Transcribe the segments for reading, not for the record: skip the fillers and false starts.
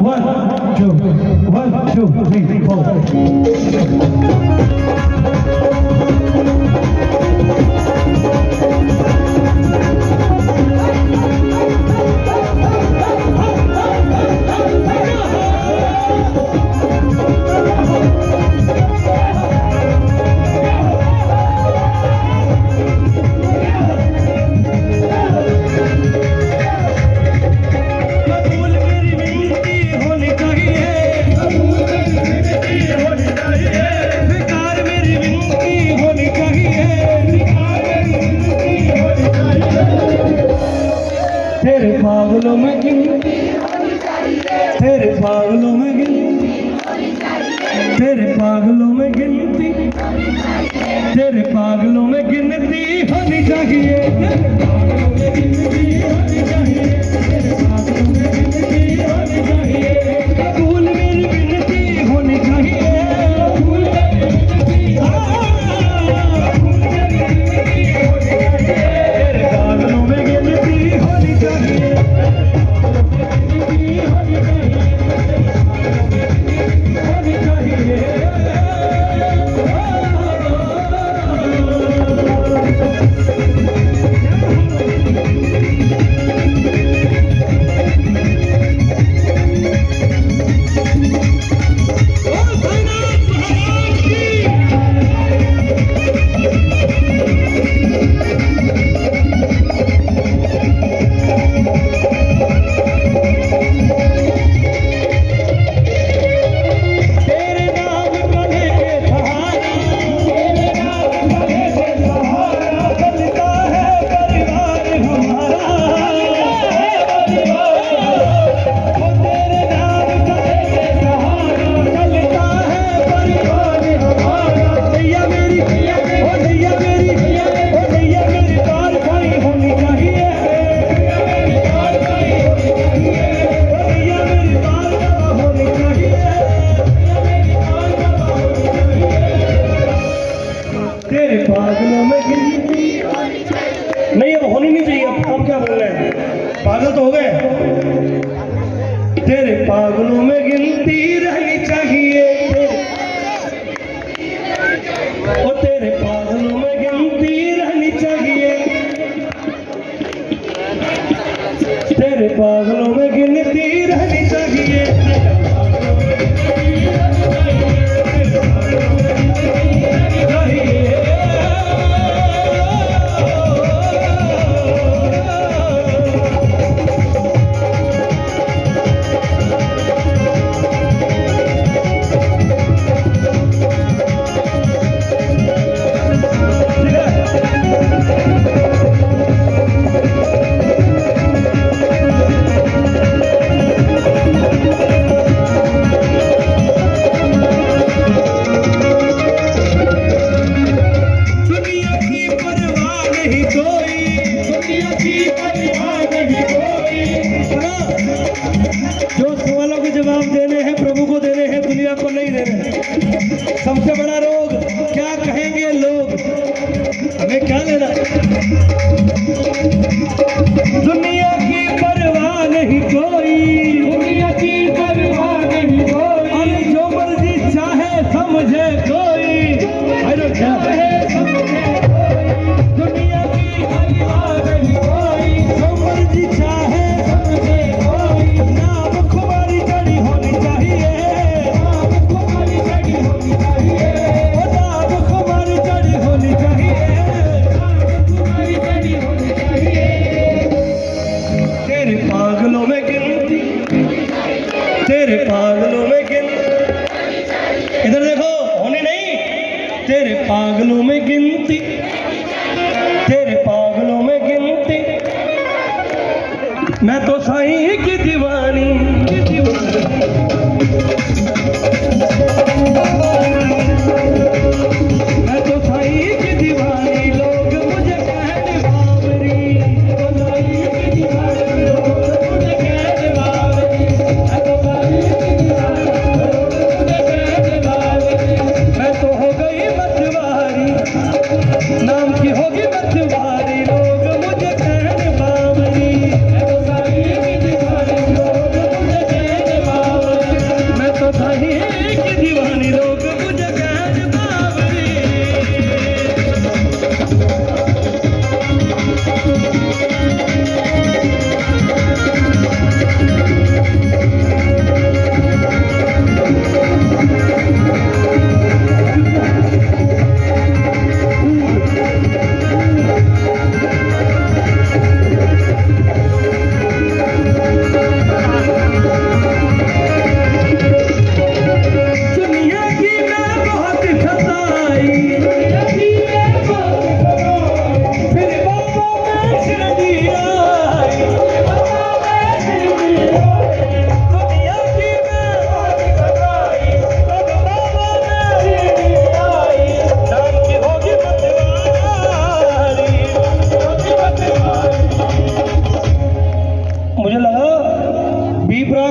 1 2 3 तेरे पागलों में गिनती, तेरे पागलों में गिनती, तेरे पागलों में गिनती, तेरे पागलों में गिनती होनी चाहिए, तेरे पागलों में गिनती होनी चाहिए, तेरे पागलों में गिनती होनी चाहिए, कबूल मेरी गिनती होनी चाहिए, कबूल मेरी गिनती, कबूल मेरी गिनती होनी चाहिए, तेरे पागलों में गिनती होनी चाहिए, होनी चाहिए। नहीं अब होनी नहीं चाहिए, अब क्या बोल रहे हैं, पागल तो हो गए। तेरे पागलों में गिनती रहनी चाहिए, ओ तेरे पागलों में गिनती रहनी चाहिए, तेरे पागलों में गिनती रहनी चाहिए, जवाब देने हैं प्रभु को देने हैं, दुनिया को नहीं देने। सबसे बड़ा रोग क्या कहेंगे लोग, हमें क्या लेना। दुनिया की परवाह नहीं कोई, दुनिया की परवाह नहीं कोई, अरे जो मर्जी चाहे समझे कोई, अरे क्या है दुनिया की परवाह नहीं कोई, जो मर्जी चाहे समझे कोई, नाम खुमारी चढ़ी होनी चाहिए, नाम खुमारी चढ़ी होनी चाहिए, नाम खुमारी चढ़ी होनी चाहिए, नाम खुमारी चढ़ी होनी चाहिए। तेरे पागलों में गिनती, तेरे पागलों में गिनती, इधर देखो होनी नहीं, तेरे पागलों में गिनती, तेरे पागलों में गिनती, मैं तो साईं की दीवानी, की दीवानी, मैं तो साईं की दीवानी, लोग मुझे कहते बावरी, तो साईं की दीवानी, लोग मुझे कहते बावरी, मैं तो साईं की दीवानी, लोग मुझे कहते बावरी, मैं तो हो गई मतवारी,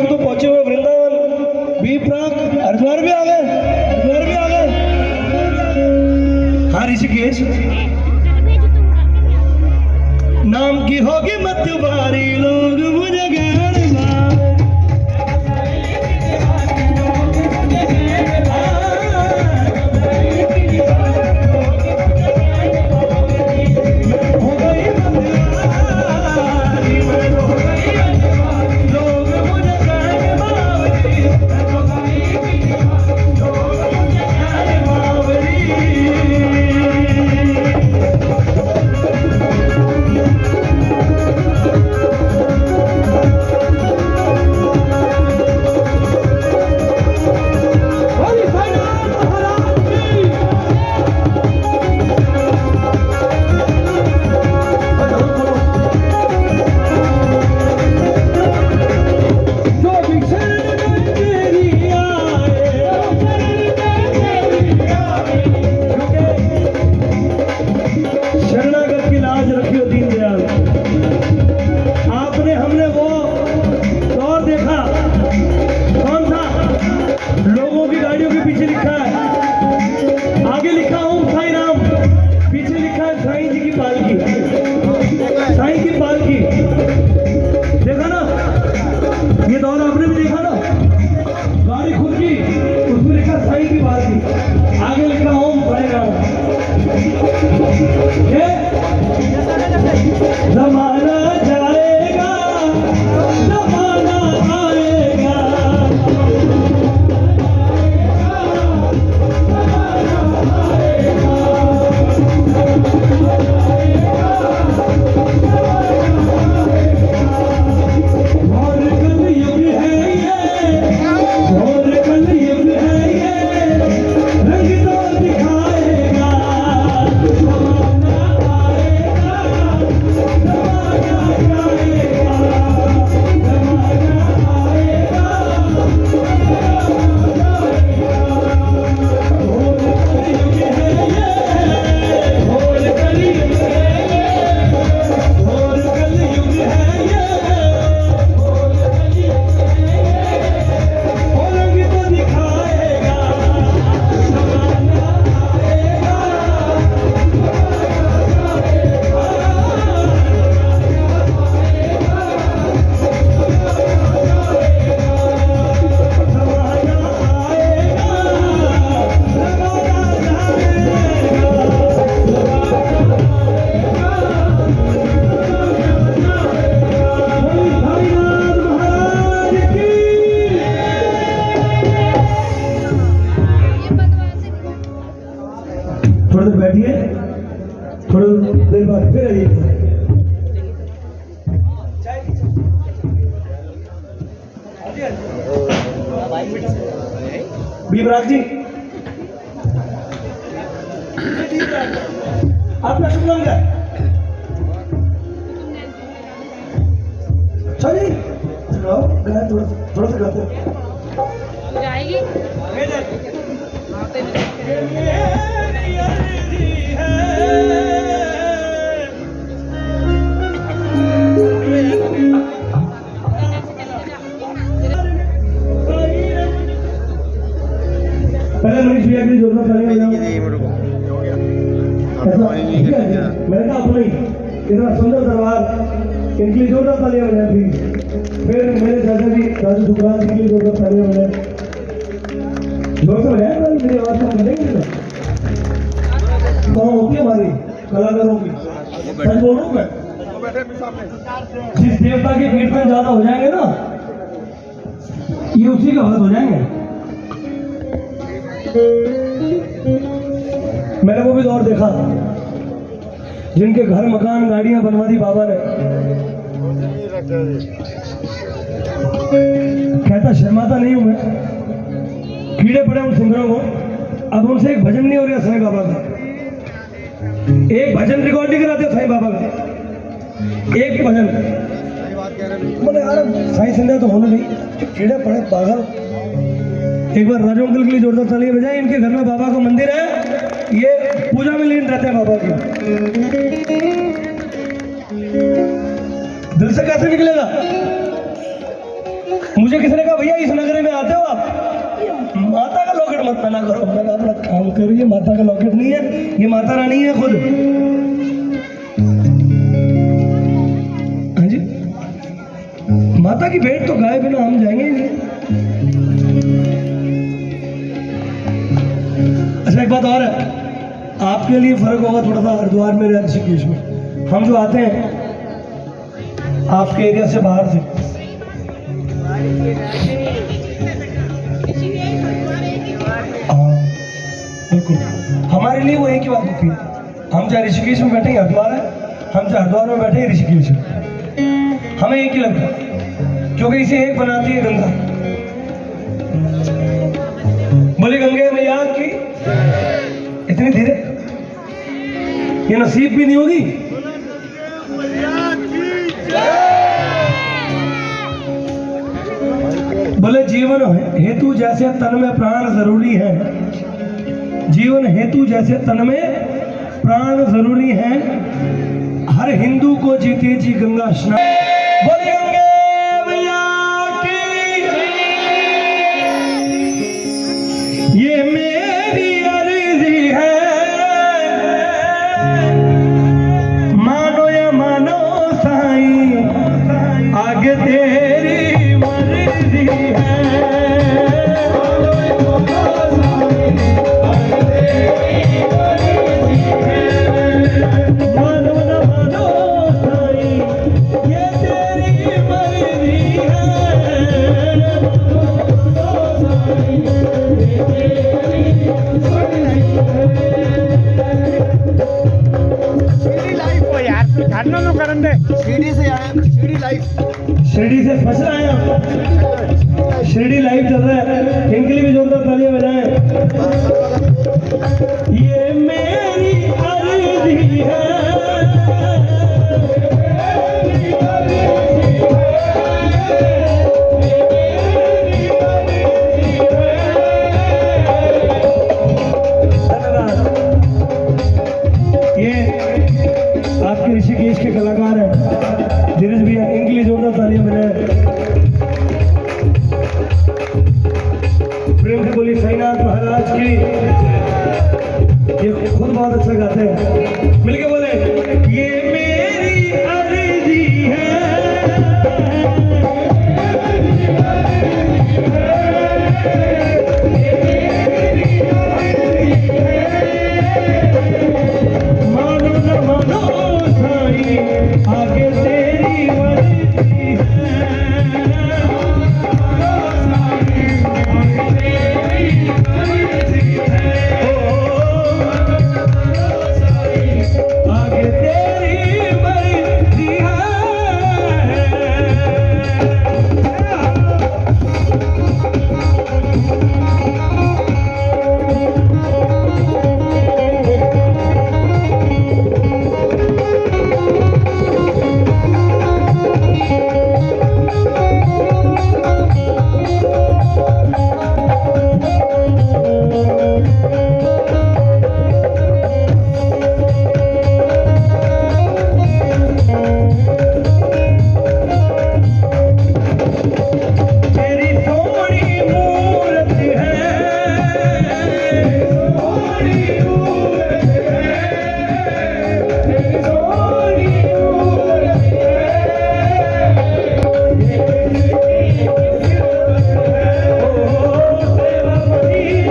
तो पहुंचे हुए वृंदावन, बी प्राक, हरिद्वार भी आ गए, हरिद्वार भी आ गए। हाँ ऋषिकेश नाम की होगी मत बारी, लोग मुझे ज्ञान मारे। हो गई मतवारी, लोग मुझे ज्ञान मावरी, लोग मुझे ज्ञान मावरी। शरणागत की लाज रखियो दीनदयाल। आपने हमने वो दौर देखा, कौन था? लोगों की गाड़ियों के पीछे लिखा है, आगे लिखा ओम साई राम, पीछे लिखा है साईं जी की पालकी, साईं की पालकी। देखा ना, ये दौर आपने भी देखा ना, गाड़ी खुद की, उसमें लिखा साईं की पालकी, आगे लिखा ओम साई राम। ये जमाना जाएगा, जमाना आएगा, और कल युग है ये, और कल युग है ये, रंग तो दिखाएगा। जमाना आएगा, जमाना जाएगा, जमाना आएगा, और कल युग है ये, और कल युग है ये, और कल युग है ये, और कल युग है ये, और रंग तो दिखाएगा। जमाना आएगा, थोड़ी देर बैठिए, थोड़ी देर बाद फिर आइए। बी प्राक जी, आपका शुभ नाम क्या है? चलिए चलो गाना थोड़ा सा गाते हैं। जाएगी पहले मनीष भैया की जोरदार तालियां बजाओ। मैंने कहा अपना ही इतना सुंदर दरबार, इनके लिए जोरदार तालियां बजाएं प्लीज। फिर मेरे चाचा जी राजू दुकान के लिए जोरदार तालियां बजाएं। जोर से बजाएं, मेरी आवाज को सुनेंगे ना। तो होती है हमारी कलाकारों की, सच बोल रहा हूँ मैं। जिस देवता के कीर्तन ज्यादा हो जाएंगे ना, ये उसी के हालत हो जाएंगे। मैंने वो भी दौर देखा जिनके घर मकान गाड़ियां बनवा दी बाबा ने। कहता शर्माता नहीं हूं मैं, कीड़े पड़े उन सिंगरों को। अब उनसे एक भजन नहीं हो रहा साईं बाबा का, एक भजन रिकॉर्ड नहीं कराते साईं बाबा का, एक भजन। बोले यार साईं सिंगर तो होने नहीं, कीड़े पड़े पागल। एक बार राजू अंकल के लिए जोरदार तालियां बजाएं। इनके घर में बाबा का मंदिर है, ये पूजा में लीन रहते हैं बाबा की। दिल से कैसे निकलेगा? मुझे किसी ने कहा भैया इस नगरी में आते हो आप, माता का लॉकेट मत पहना करो। मैं कहा अपना काम करिए, माता का लॉकेट नहीं है, ये माता रानी है खुद। हाँ जी, माता की भेंट तो गाय बिना हम जाएंगे ही नहीं। अच्छा एक बात और है, आपके लिए फर्क होगा थोड़ा सा हरिद्वार में या ऋषिकेश में। हम जो आते हैं आपके एरिया से बाहर से, हाँ बिल्कुल, हमारे लिए वो एक ही बात होती है। हम चाहे ऋषिकेश में बैठे हरिद्वार है, हम चाहे हरिद्वार में बैठे ऋषिकेश है, हमें एक ही लगता है, क्योंकि इसे एक बनाती है गंगा। बोले गंगे मैया की, इतनी धीरे ये नसीब भी नहीं होगी। बोले जीवन हेतु जैसे तन में प्राण जरूरी है, जीवन हेतु जैसे तन में प्राण जरूरी है, हर हिंदू को जीते जी गंगा स्नान। बोले गंगे मैया की, ये मेरी अर्जी है, मानो या मानो साईं, आगे तेरी मर्जी है। मानो न मानो साईं, ये तेरी मर्जी शिरडी से फंस रहे हैं आप, शिरडी लाइव चल रहा है, इनके लिए भी जोरदार तालियां बजाएं। ये मेरी अर्जी है, आपके ऋषिकेश के कलाकार हैं धीरज भैया, इनके लिए जोरदार तालियां बजाएं। प्रेम से बोली साईनाथ महाराज की। ये खुद बहुत अच्छा गाते हैं, मिलके बोले ये मेरी अर्जी है, मानो न मानो साईं, आगे तेरी मर्जी है, आगे तेरी मर्जी है। तेरी सोनी मूरत है, सोनी मूरत है, तेरी सोनी मूरत है, ओ सेवा मनीष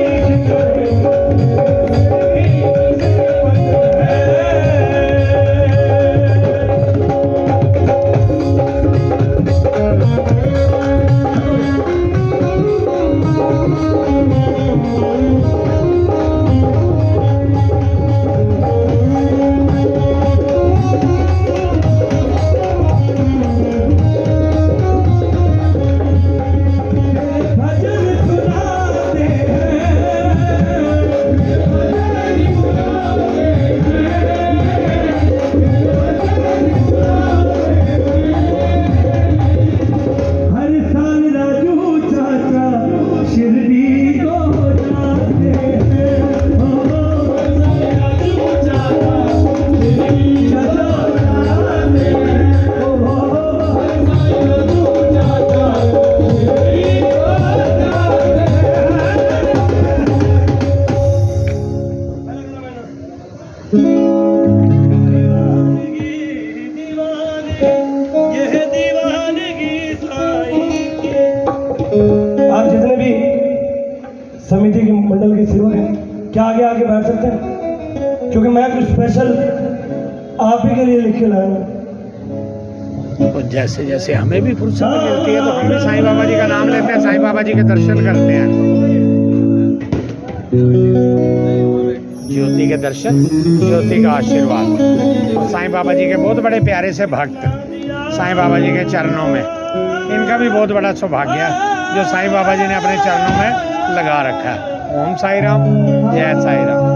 भजन सुनाते हैं, हर साल राजू चाचा शिरडी को जाते हैं, राजू चाचा शिरडी जाते हैं, समिति के मंडल के सेवक हैं, क्या आगे आके बैठ सकते हैं? क्योंकि मैं कुछ स्पेशल आप ही के लिए लिख के लाया हूँ। तो जैसे जैसे हमें भी फुर्सत मिलती है तो हम भी साईं बाबा जी का नाम लेते हैं, साईं बाबा जी के दर्शन करते हैं। ज्योति के दर्शन, ज्योति का आशीर्वाद। और साईं बाबा जी के बहुत बड़े प्यारे से भक्त साईं बाबा जी के चरणों में, इनका भी बहुत बड़ा सौभाग्य है जो साईं बाबा जी ने अपने चरणों में लगा रखा है। ओम साई राम, जय साई राम।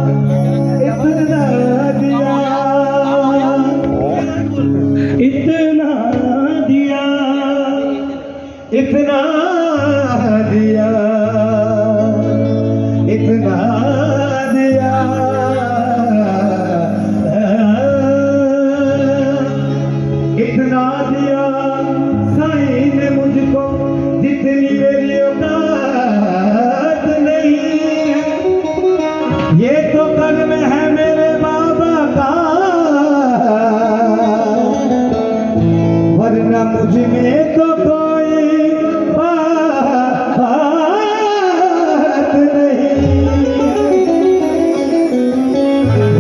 इतना दिया, इतना दिया, इतना दिया, इतना दिया साईं ने मुझको जितनी मेरी औकात नहीं है। ये तो कर्म है मेरे बाबा का, वरना मुझ में तो कोई बात नहीं,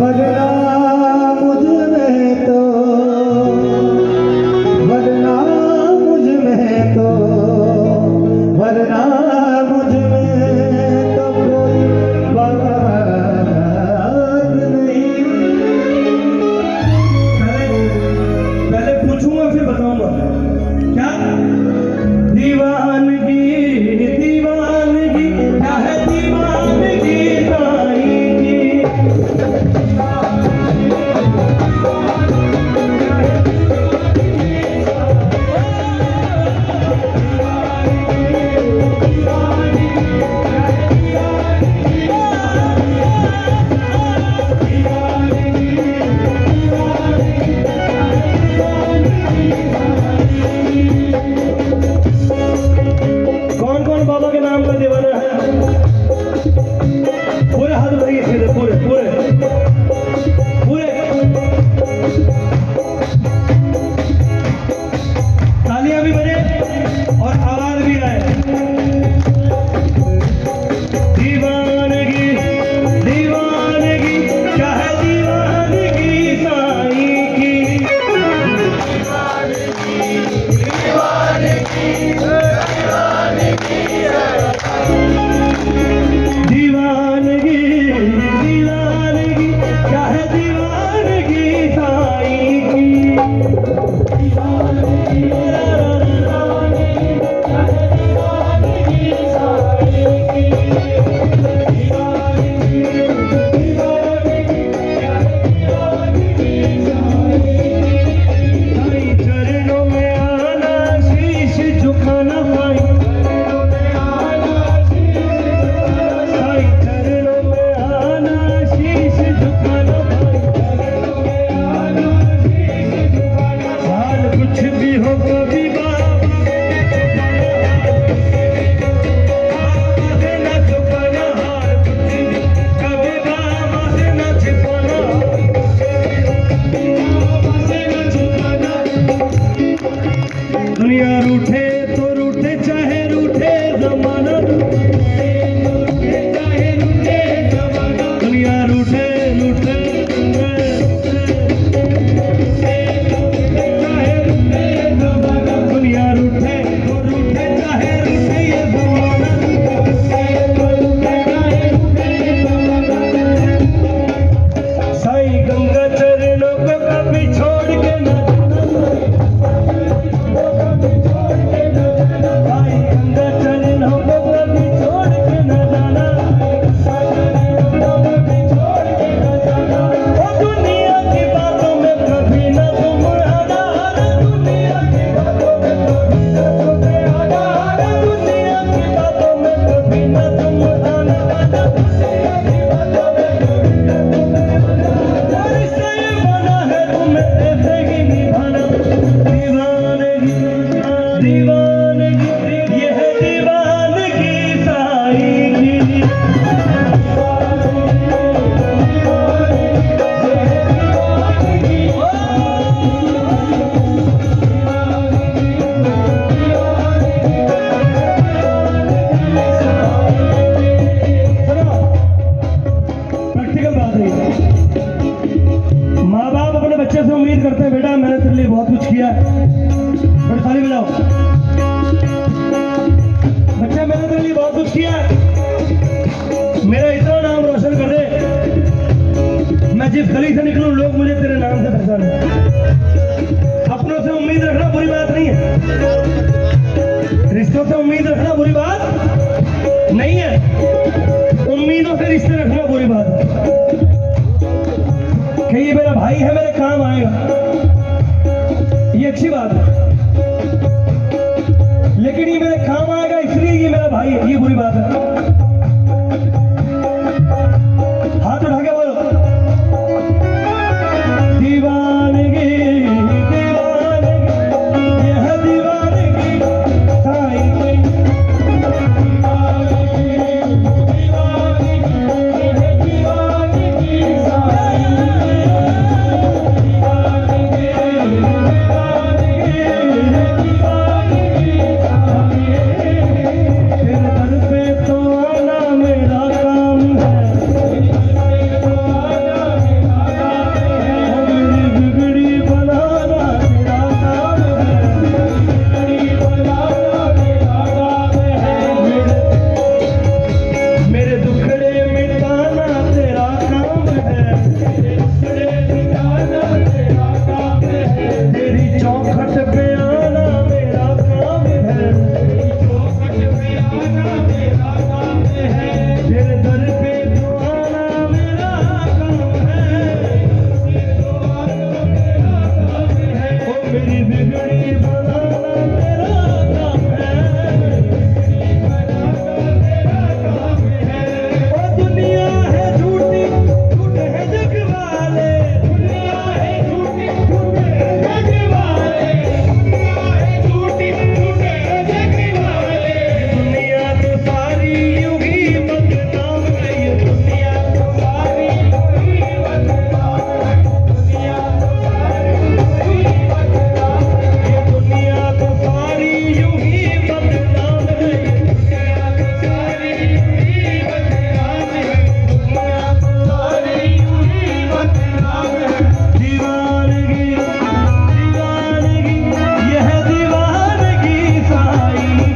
वरना मुझ में तो, वरना मुझ में तो, वरना मुझ में तो कोई बात नहीं। पहले पूछूंगा फिर बताऊंगा क्या। दीवानगी, दीवानगी क्या है दीवानगी साईं की। किया, मेरा इतना नाम रोशन कर दे, मैं जिस गली से निकलूं लोग मुझे तेरे नाम से पहचाने। अपनों से उम्मीद रखना बुरी बात नहीं है, रिश्तों से उम्मीद रखना बुरी बात नहीं है, उम्मीदों से रिश्ते रखना बुरी बात है। कि ये मेरा भाई है, मेरे काम आएगा, ये अच्छी बात है, लेकिन ये मेरे काम आएगा इसलिए ये मेरा भाई है, ये बुरी बात है। हाथ उठा के बोलो, दीवानगी दीवानगी यह दीवानगी साईं की, दीवानगी दीवानगी यह दीवानगी साईं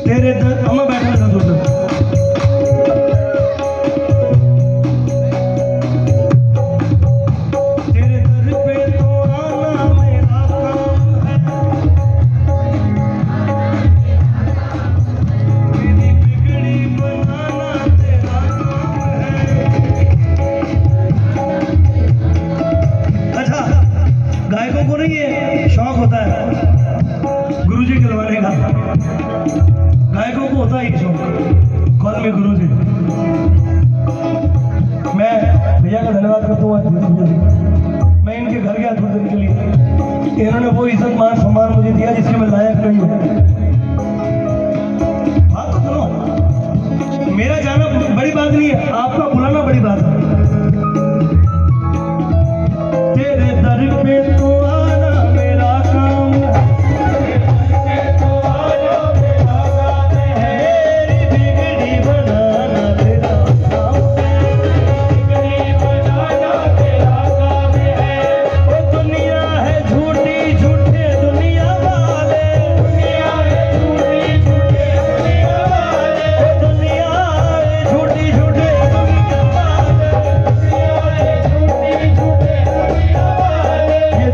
तेरे दर अम्मा बैठा था दूर तेरे दर पे तो आना मेरा काम है, मेरी बिगड़ी बनाना तेरा काम है। अच्छा, गायकों को नहीं ये शौक होता है गुरुजी करवाने का, गायकों को होता है एक शौक, कॉल में गुरु जी। मैं भैया का धन्यवाद करता हूँ, मैं इनके घर गया थोड़े दिन के लिए, इन्होंने वो इज्जत मान सम्मान मुझे दिया जिसके मैं लायक नहीं हूँ। बात तो सुनो, मेरा जाना बड़ी बात नहीं है, आपका बुलाना बड़ी बात है। तेरे दर पे तो आना मेरा काम है, ये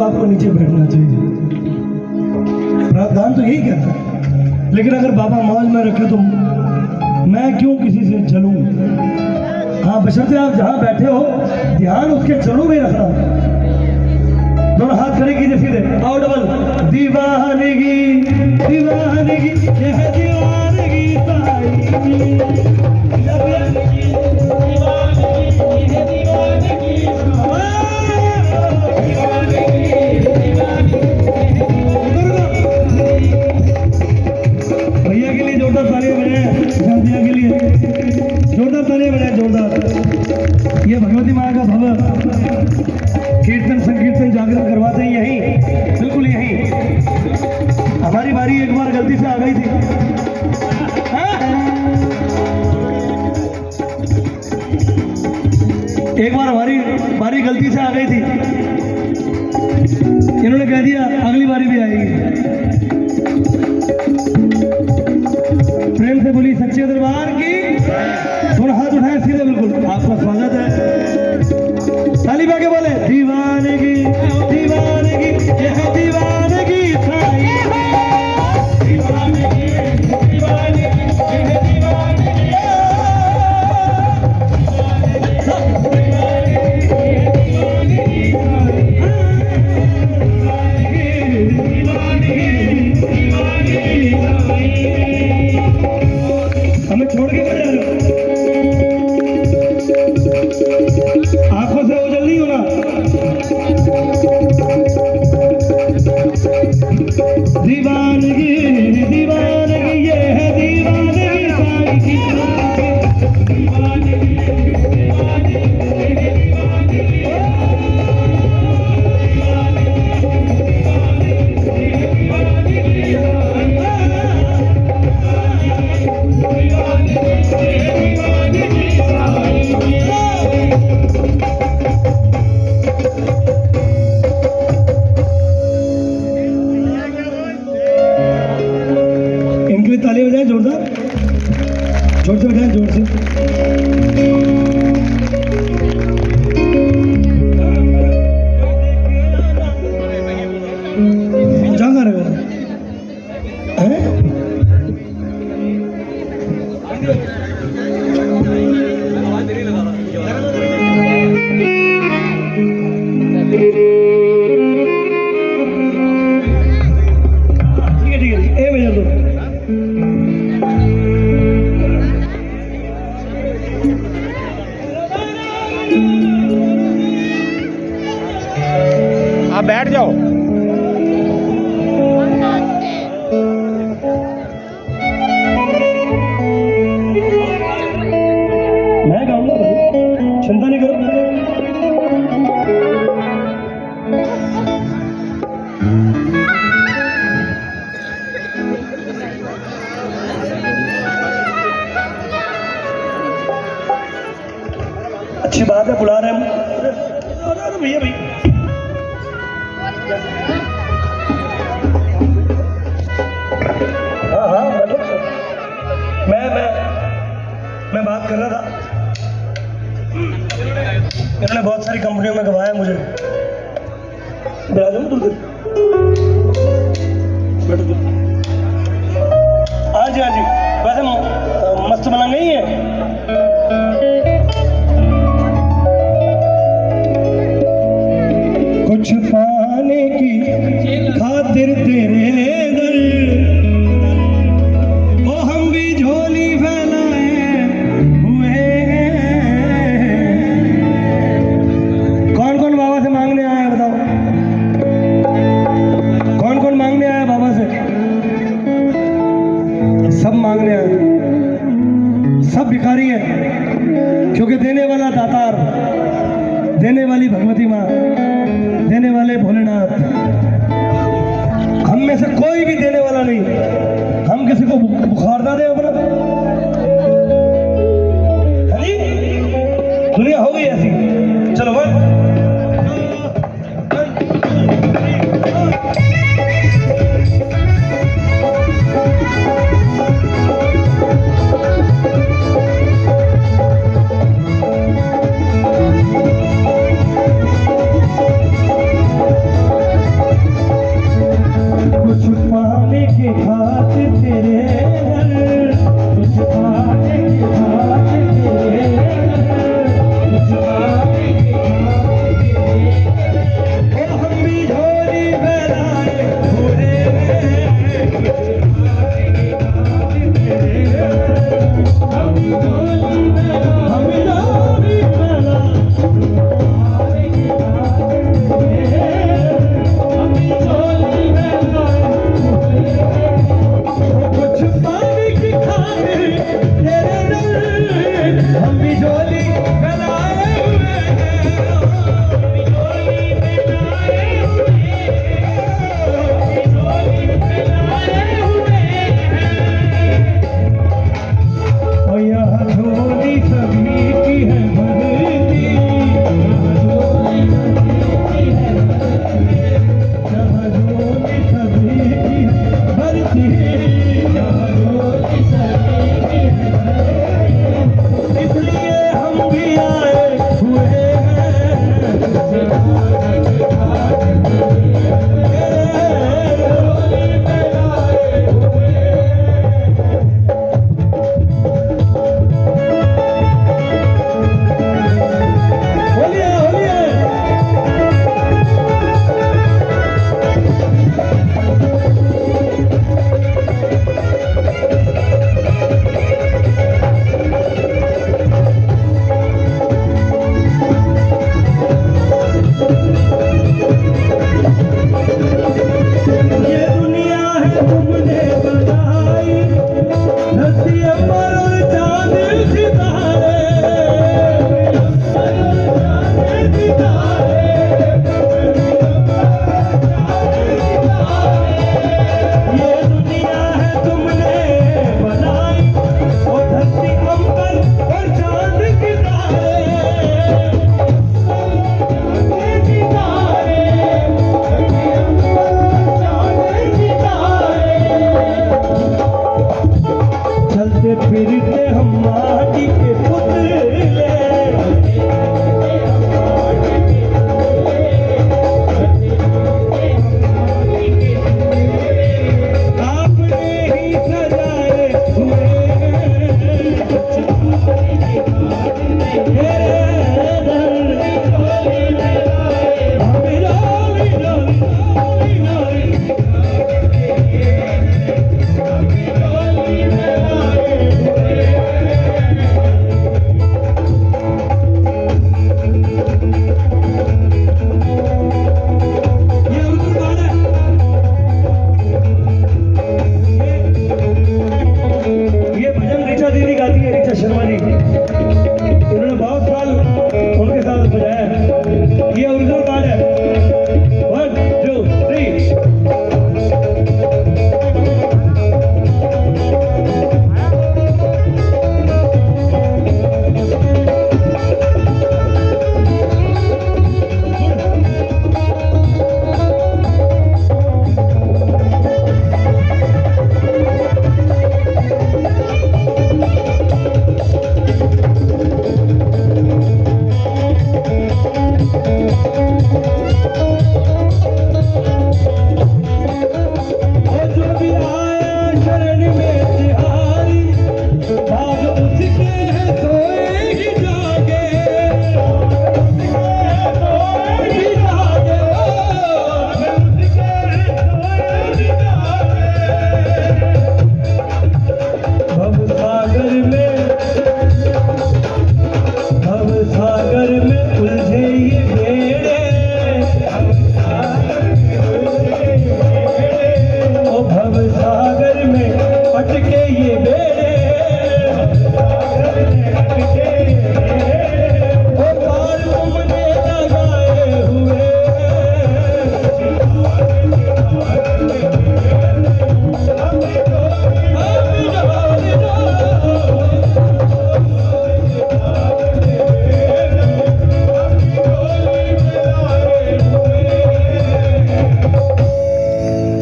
आपको नीचे बैठना चाहिए। प्रावधान तो यही कहता है। लेकिन अगर बाबा मौज में रखे तो मैं क्यों किसी से चलूं? हाँ, बशर्ते आप जहां बैठे हो ध्यान उसके चरणों में रखना। दोनों हाथ खड़े कीजिए सीधे, आओ डबल। दीवानगी दीवानगी ये है दीवानगी ताई। भैया के लिए जोरदार तालियां बजाएं, शादिया के लिए जोरदार तालियां बजाएं, जोरदार। ये भगवती माँ का भवन कीर्तन संकीर्तन जागरण करवाते हैं यहीं, बिल्कुल यहीं। हमारी बारी एक बार गलती से आ गई थी। हाँ? एक बार हमारी बारी गलती से आ गई थी, इन्होंने कह दिया अगली बारी भी आएगी। प्रेम से बोली सच्चे दरबार की। थोड़ा हाथ उठाए सीधे, बिल्कुल आपका स्वागत है। ताली बाके बोले दीवानगी दीवानगी ये है दीवानगी ताई। दीवानगी दीवानगी ये है दीवानगी। हमें छोड़ के मत जाना, आंखों से ओझल नहीं होना। दीवानगी दीवानगी ये है दीवानगी ताई। इनके लिए ताली बजाएं जोरदार, जोर से बजाएं, जोर से। जा कर रहे हो हैं? ठीक है, ए बजा दो। आप बैठ जाओ। मैं गाऊंगा, चिंता नहीं करो। अच्छी बात है, बुला रहे हैं हम। भैया भैया हाँ हाँ मैं बात कर रहा था। इन्होंने बहुत सारी कंपनियों में गवाया मुझे। बैठ जाओ तुम, बैठो तुम। हाँ जी हाँ जी, वैसे मस्त बना नहीं है। कुछ पाने की खातिर तेरे दर ओ हम भी झोली फैलाए हुए हैं। कौन कौन बाबा से मांगने आया है बताओ? कौन कौन मांगने आया बाबा से? सब मांगने आए, सब भिखारी हैं, क्योंकि देने वाला दातार, देने वाली भगवती माँ, देने वाले भोलेनाथ, हम में से कोई भी देने वाला नहीं। हम किसी को बुखार ना दे अपना। है नी? दुनिया हो गई ऐसी। चलो भाई, ये दुनिया है तुमने बनाई, धरती पर और चांद सितारे, ये दुनिया है तुमने बनाई, और धरती अंबर और चांद सितारे, चलते फिरते हम माटी के पुतले, आपने ही सजाए हुए ये भजन ऋचा दीदी गाती है, ऋचा शर्मा जी। उन्होंने बहुत साल उनके साथ बजाया है। ये ओरिजिनल गाना है। 1 2 3 और जो भी आया शरण में तिहारी, भाग उसके है सोए ही जागे, भव सागर में उलझे ये बेड़े, ओ भव सागर में अटके ये बेड़े, ओ पार तुमने लगाए हुए,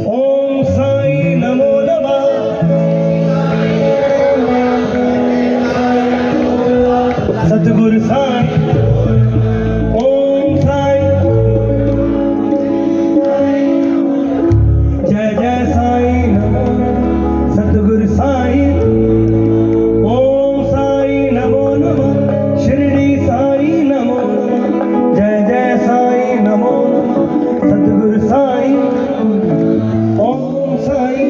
ओम साईं नमो नमः। सतगुरु साईं ओम साईं, जय जय साईं नमो, सतगुरु साईं ओम साईं नमो नमः, शिरडी साईं नमो नमः, जय जय साईं नमो नमः, सतगुरु साईं ओम साईं,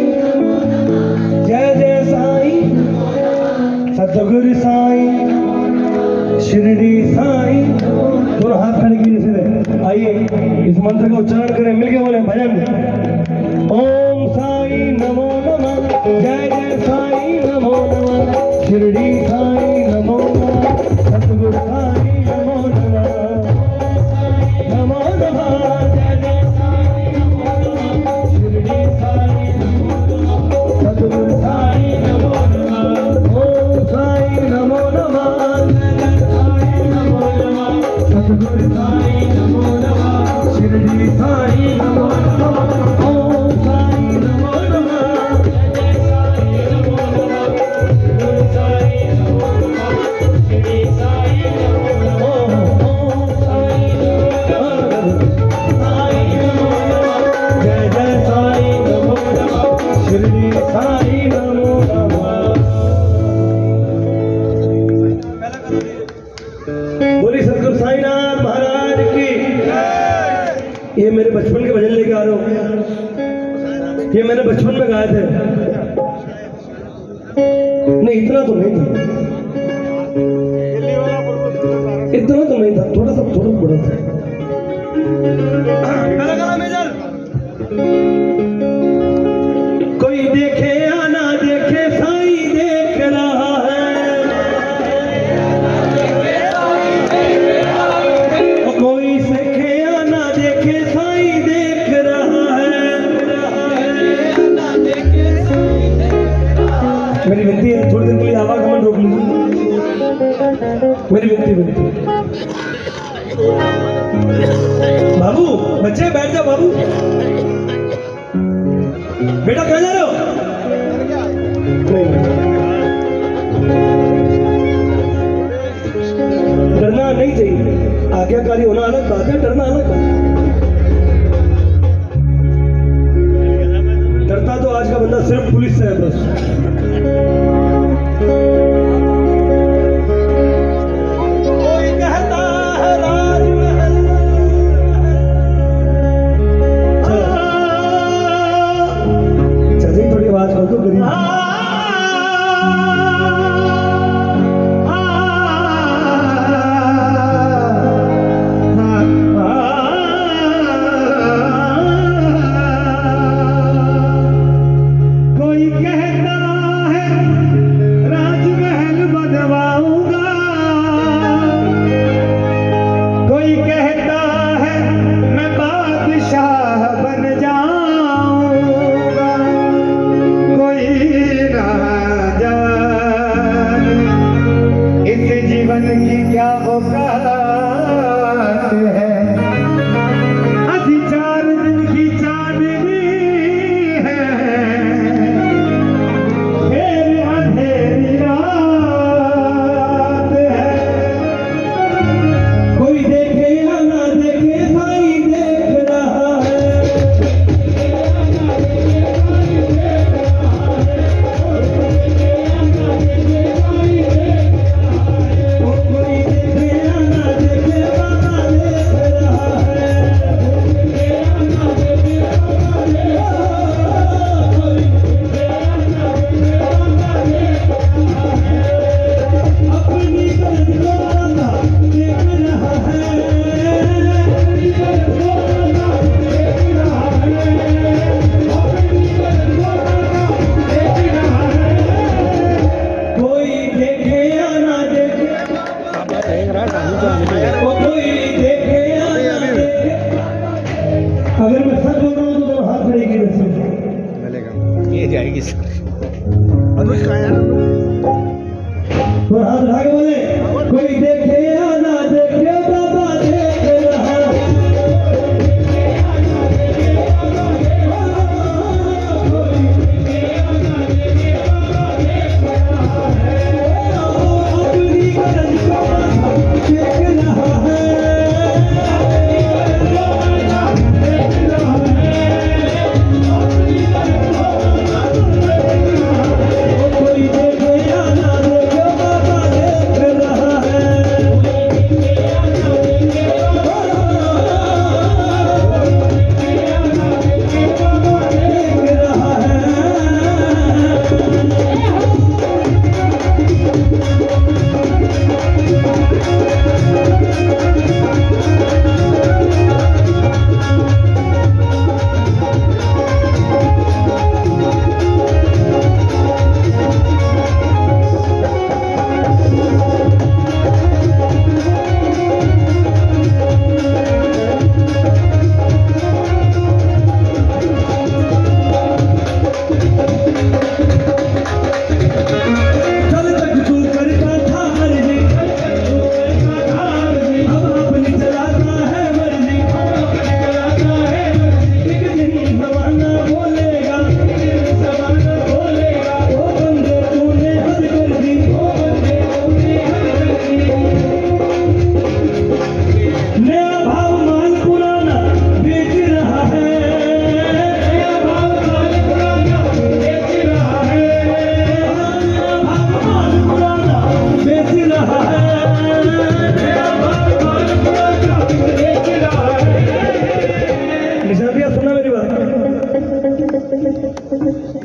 जय जय साईं, सतगुरु साईं, शिरडी साईं। दोनों हाथ खड़े कीजिए सीधे। आइए इस मंत्र का उच्चारण करें, मिलके बोले भजन। ओम साईं नमो नमः, जय जय साईं नमो नमः, शिरडी साईं नमो नमः, सतगुरु साईं नमो नमः, नमो नमः, जय जय साईं नमो नमः, शिरडी साईं नमो नमः, सतगुरु साईं नमो नमः, ओम साईं नमो नमः, जय जय साईं नमो नमः, सतगुरु साईं नमो नमः, शिरडी साईं नमो नमः, ओम साईं नमो नमः, जय जय साईं नमो नमः, सतगुरु साईं नमो नमः, शिरडी साईं नमो नमः, ओम साईं नमो नमः, जय जय साईं नमो नमः, शिरडी साईं नमो नमः। बोली सतगुरु साईनाथ महाराज की। ये मेरे बचपन के भजन लेके आ रहा हूँ, ये मैंने बचपन में गाए थे। नहीं इतना तो नहीं था, इतना तो नहीं था, थोड़ा सा बड़ा था। मेरी विनती बाबू, बच्चे बैठ जाओ बाबू। बेटा कहाँ जा रहे हो? नहीं, डरना नहीं चाहिए, आज्ञाकारी होना अलग बात है, डरना अलग बात है। डरता तो आज का बंदा सिर्फ पुलिस से है बस। कोई कहता है राजमहल, चल थोड़ी आवाज कर दो गरीब। अगर मैं सच बोल रहा हूँ तो हाथ खड़ेगी ये जाएगी अनुज का यार, तो हाथ उठा के बोले कोई देखे या ना देखे बाबा देख रहा। अपनी करन को देख रहा है।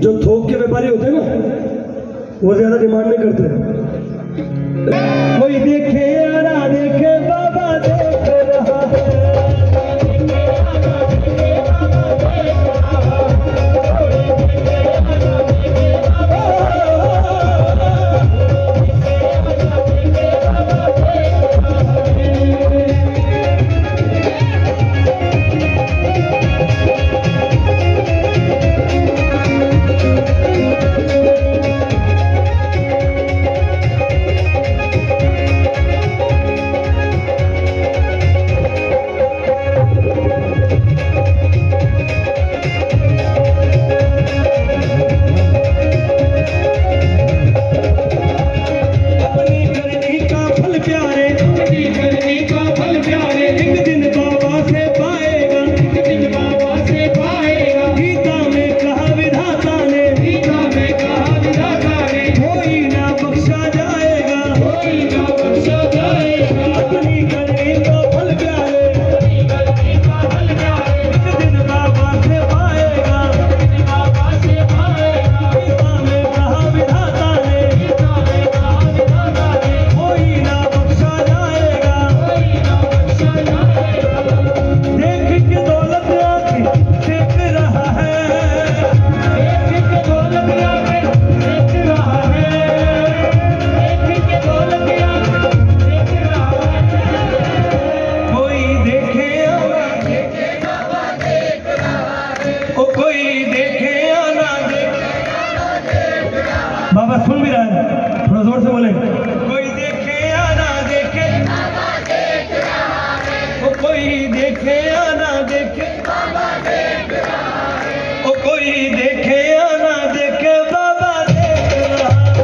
जो थोक के व्यापारी होते हैं ना, वो ज्यादा डिमांड नहीं करते। कोई देखे या ना देखे बाबा देख रहा है। जोर से बोले। कोई देखे या ना देखे, ओ कोई देखे या ना देखे, ओ कोई देखे या ना देखे, बाबा देख रहा है।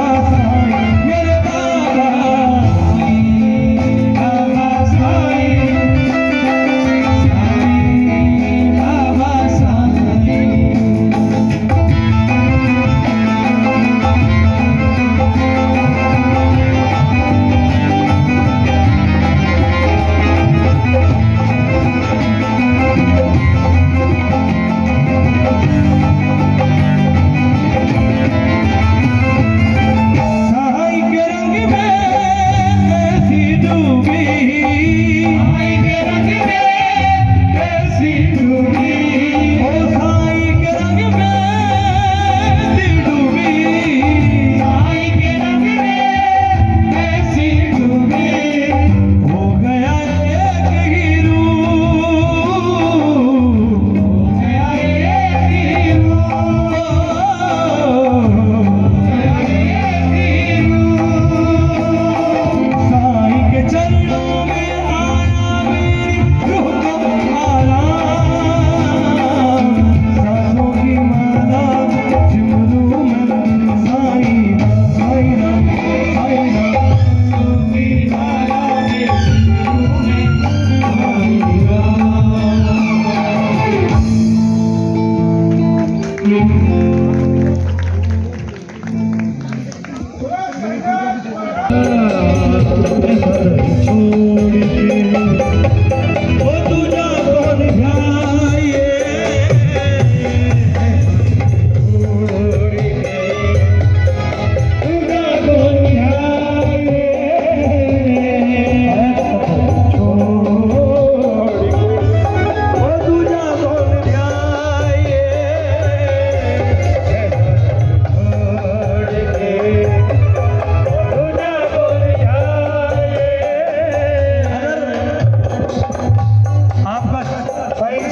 साईं मेरे बाबा साईं बाबा साईं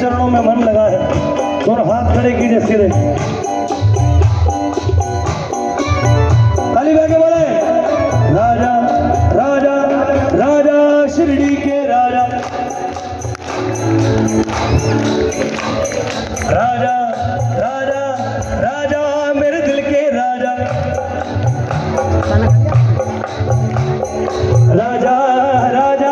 चरणों में मन लगा है, दोनों हाथ खड़े कीजिए सीधे, खाली बैठे बोले राजा राजा राजा शिरडी के राजा राजा राजा राजा मेरे दिल के राजा राजा राजा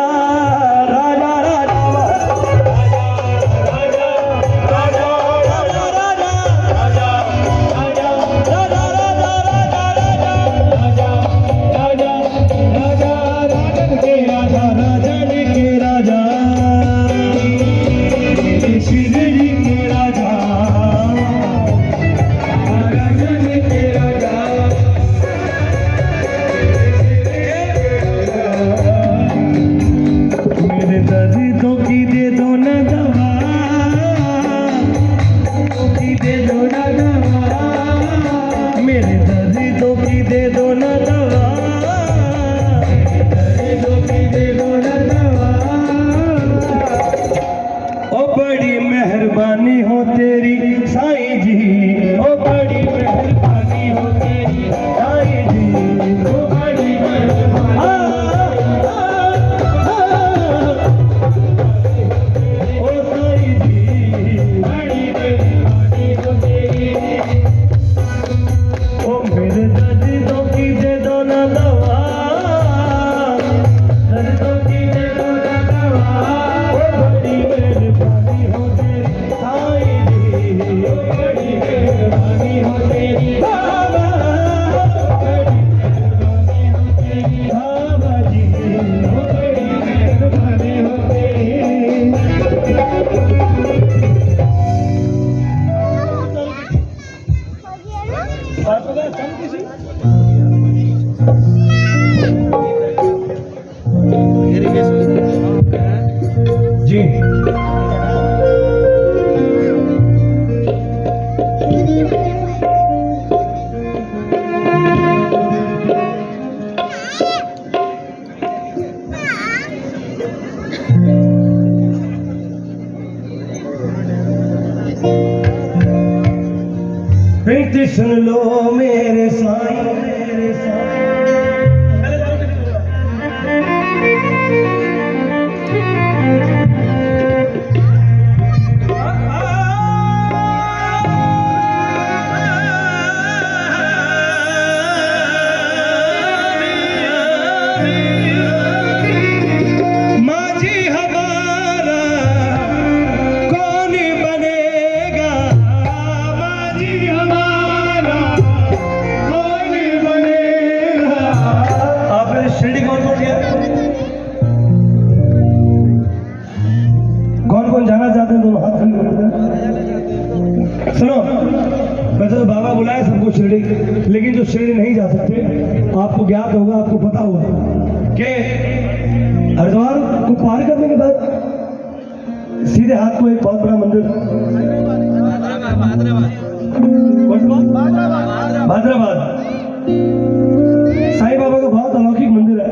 मेहरबानी हो तेरी साईं जी, ओ बड़ी मेहरबानी हो तेरी साईं जी, ओ बड़ी मेहरबानी ओ साईं जी, बड़ी मेहरबानी हो तेरी। ओ मेरे दर्दों की दे दो ना दवा, दर्दों की दे दो ना दवा, ओ बड़ी मेहरबानी हो तेरी साईं जी, ओ बड़ी मेहरबानी हो तेरी बाबा, बड़ी मेहरबानी हो तेरी बाबा जी, ओ बड़ी मेहरबानी हो तेरी। जी विनती सुन लो मेरे साईं, मेरे साईं। थे, आपको ज्ञात होगा, आपको पता होगा कि हरिद्वार को पार करने के बाद सीधे हाथ को एक बहुत बड़ा मंदिर, भाद्राबाद, साईं बाबा का बहुत अलौकिक मंदिर है।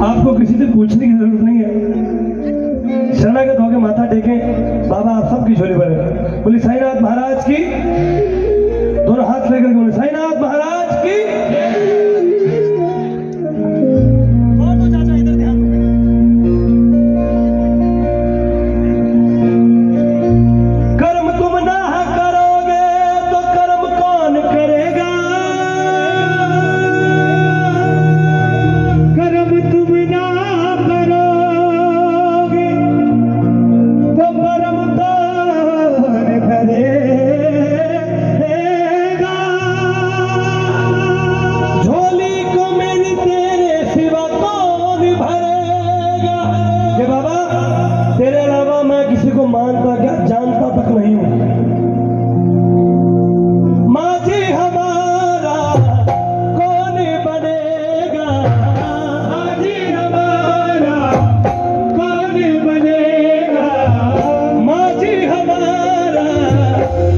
आपको किसी से पूछने की जरूरत नहीं है, शरणागत होकर माथा टेकें, बाबा आप सबकी झोली भरे। बोले साईनाथ महाराज की, दोनों हाथ लेकर बोले साईनाथ महाराज की। और तो चाचा इधर ध्यान दो। कर्म तुम ना करोगे तो कर्म कौन करेगा, कर्म तुम ना करोगे तो कर्म कौन करेगा। झोली को मेरी तेरे सिवा कौन भरेगा। ये बाबा तेरे अलावा मैं किसी को मानता क्या जानता तक नहीं हूं। माझी हमारा कौन बनेगा, माझी हमारा कौन बनेगा, माझी हमारा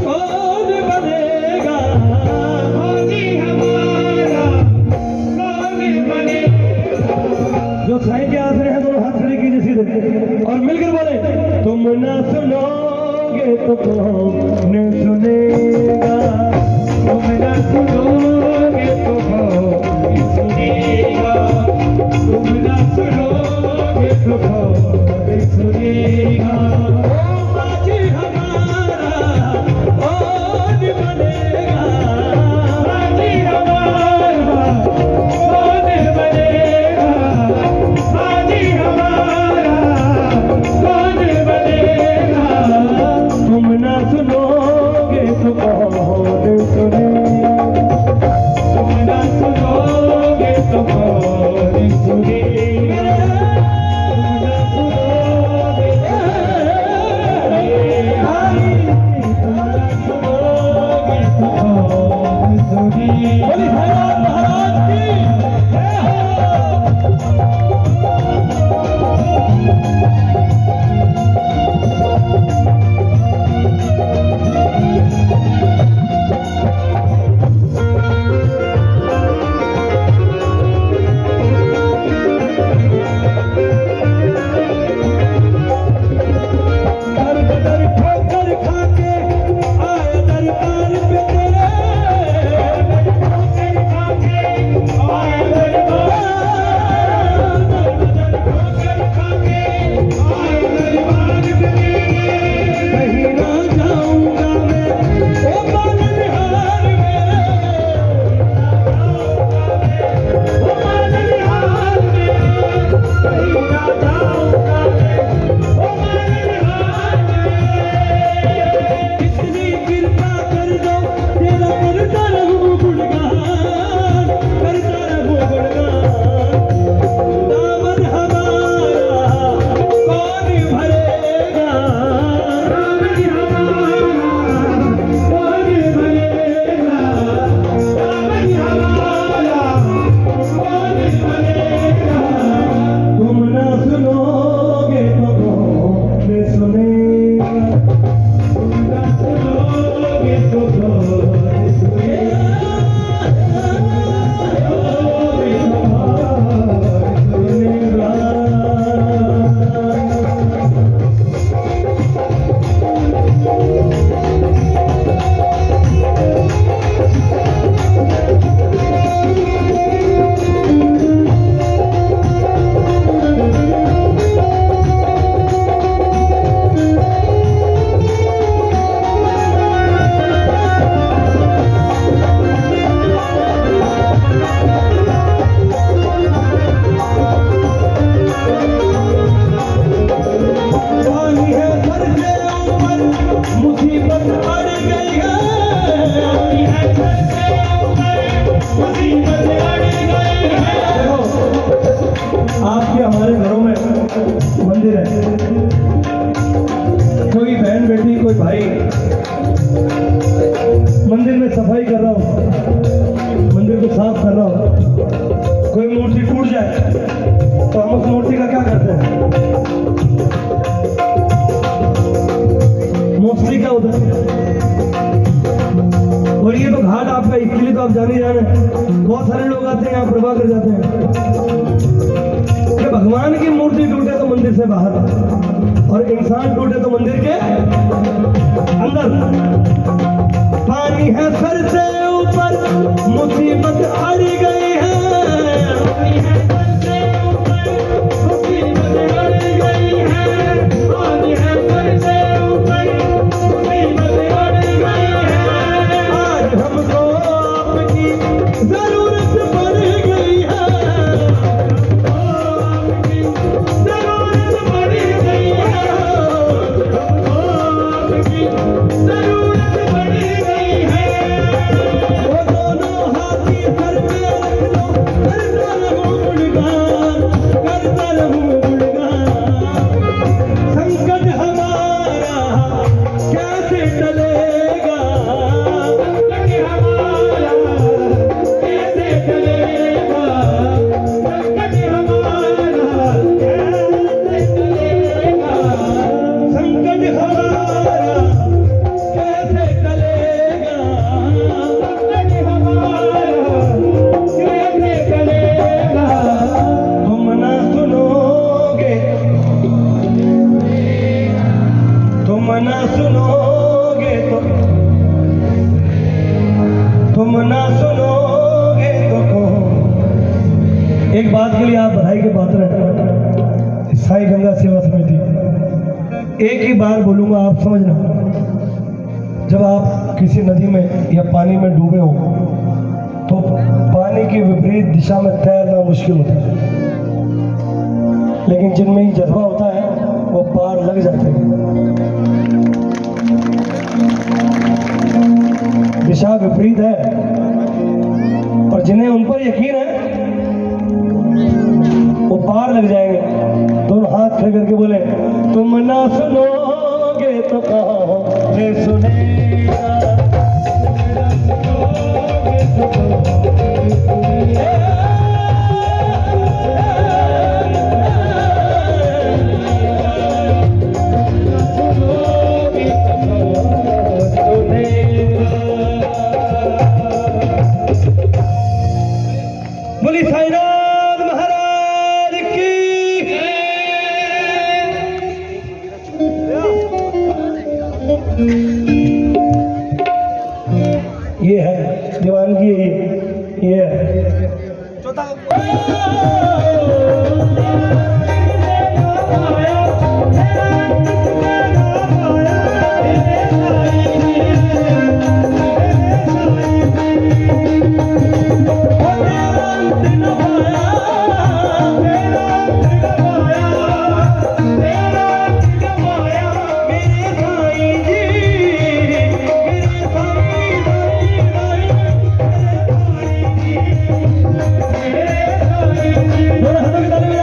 कौन बनेगा, माझी हमारा कौन बनेगा। जो साईं के आसरे हैं दोनों हाथ खड़े कीजिए सीधे और मिलकर बोले तुम ना सुनोगे तो कौन सुनेगा, तुम ना सुनोगे तो कौन सुनेगा, तुम ना सुनोगे तो कौन सुनेगा। ओ माझी हमारा कौन बनेगा, माझी हमारा कौन बनेगा, माझी हमारा कौन बनेगा। तुम ना सुनोगे तो कौन सुनेगा, तुम ना सुनोगे तो कौन सुनेगा, तुम ना सुनोगे तो तुम ना सुनोगे तो कौन सुनेगा। बोली साईनाथ महाराज की जय हो। दर दर ठोकर खाके आए दरबार पे तेरे, ठोकर खाके आए दरबार, ठोकर खाके आए दरबार पे तेरे। कहीं ना जाऊंगा मैं ओ बालनिहार मेरे, ओ बालनिहार मेरे, कहीं ना जाऊंगा मैं ओ बालनिहार मेरे। कितनी कृपा कर दो तेरा करता रहूं गुणगान, करता रहूं गुणगान। दामन हमारा कौन भरेगा, दामन हमारा कौन भरेगा, दामन हमारा कौन भरेगा। तुम ना सुनोगे तो कौन सुनेगा, तुम ना सुनोगे तो कौन सुनेगा, सुनोगे तो कौन सुनेगा। पानी है सर से ऊपर, मुसीबत अड़ गई है, पानी है सर से ऊपर, मुसीबत अड़ गई है। देखो आपके हमारे घरों में मंदिर है, कोई बहन बेटी कोई भाई मंदिर में सफाई कर रहा हो, नहीं जाने, बहुत सारे लोग आते हैं यहाँ प्रवाह कर जाते हैं कि भगवान की मूर्ति टूटे तो मंदिर से बाहर और इंसान टूटे तो मंदिर के अंदर। पानी है सर से ऊपर, मुसीबत अड़ गई है। पानी है सर से ऊपर, मुसीबत अड़ गई है। पानी है सर से ऊपर, मुसीबत अड़ गई है। आज हमको आपकी जरूरत पड़ गई है। आपकी जरूरत पड़ गई है। आपकी जरूरत पड़ गई है। वो दोनों हाथी सर पे रख लो, करता रहूं गुणगान, करता रहूं गुणगान। संकट हमारा कैसे टलेगा, संकट हमारा कैसे टलेगा, संकट हमारा कैसे टलेगा, संकट हमारा कैसे टलेगा, संकट हमारा कैसे टलेगा। तुम ना सुनोगे, तुम ना सुनोगे तो, तुम ना सुनोगे तो कहो। एक बात के लिए आप बधाई के पात्र हैं, साई गंगा सेवा समिति। एक ही बार बोलूंगा, आप समझना। जब आप किसी नदी में या पानी में डूबे हो तो पानी की विपरीत दिशा में तैरना मुश्किल होता है, लेकिन जिनमें ये जज्बा होता है वो पार लग जाते हैं। दिशा विपरीत है और जिन्हें उन पर यकीन है वो पार लग जाएंगे। दोनों हाथ खड़े करके बोले, तुम ना सुनोगे तो कौन सुनेगा, बोली साईनाथ महाराज की। ये है दीवानगी, ये है दोनों हाथों की ताली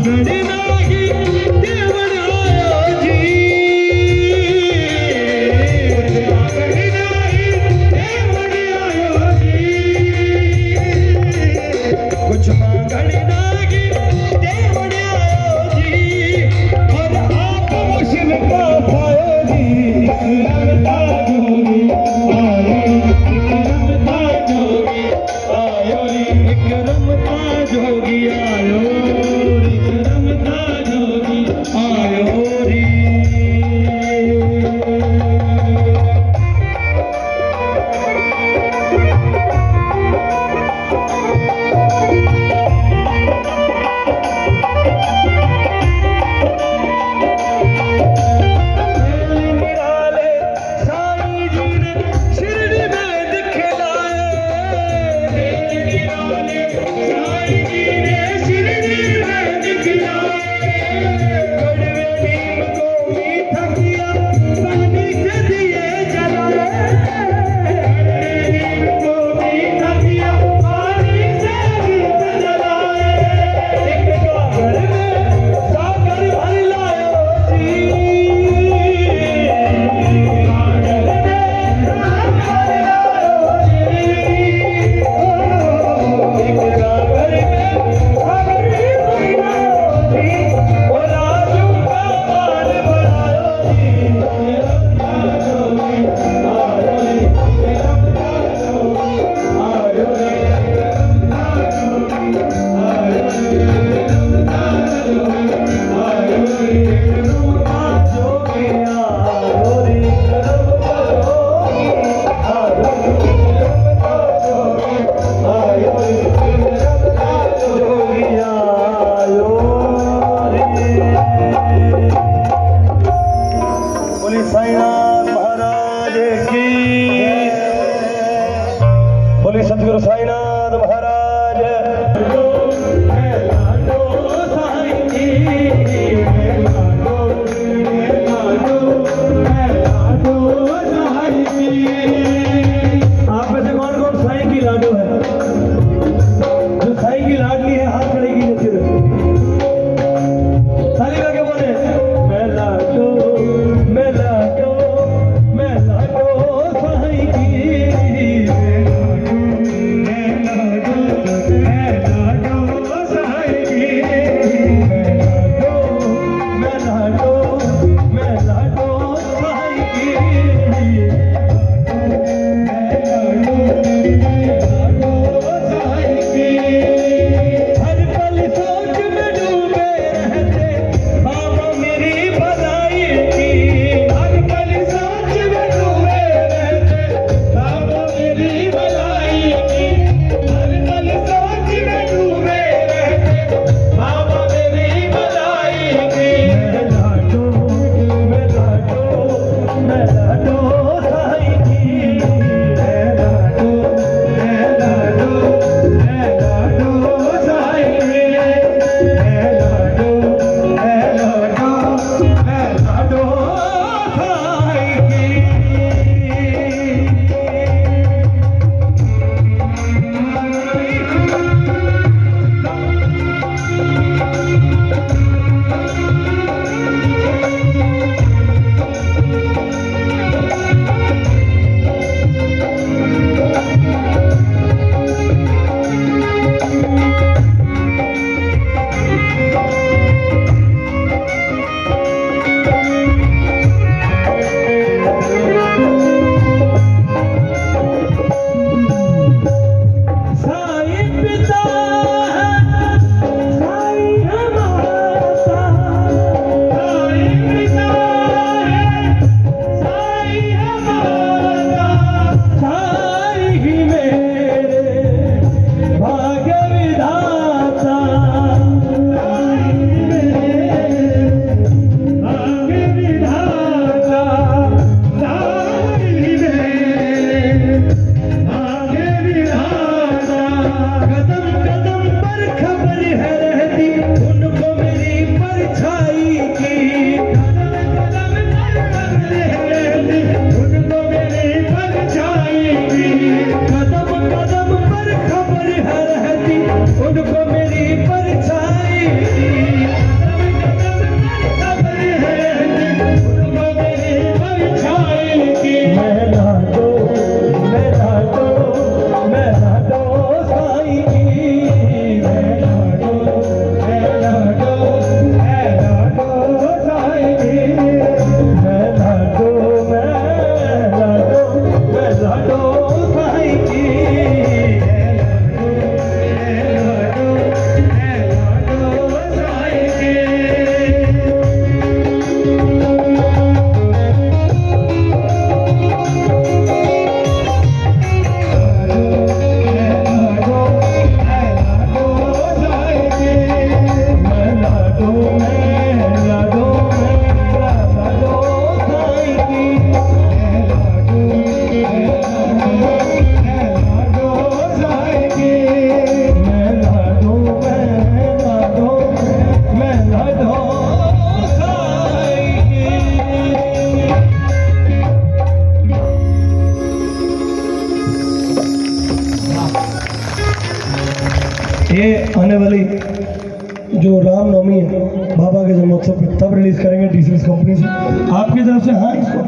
मांगड़ी नागी देवण आयो जी मांगड़ी नागी देवण आयो जी कुछ मांगड़ी नागी देवण आयो जी और आप मुश्किल का पायो जी रमता जोगी आयो एक रमता जोगी आयो एक रमता जोगी आयो रे निराले साईं जी ने शिरडी में दिखलाए निराले साईं जी ने शिरडी में दिखलाए कड़वे नीम को मीठा किया पानी से दिए जलाए कड़वे नीम को मीठा किया पानी से दिए जलाए एक गागर में सागर भर लायो जी बोले साईनाथ महाराज की बोले सतगुरु साईनाथ महाराज आप में से कौन कौन साईं की लाडो है जो साईं की लाडली है हाथ खड़े कीजिए ताली करके बोले मैं लाडो साईं की मैं रिलीज करेंगे डीसीएस कंपनी से, आपकी तरफ से हाँ इसको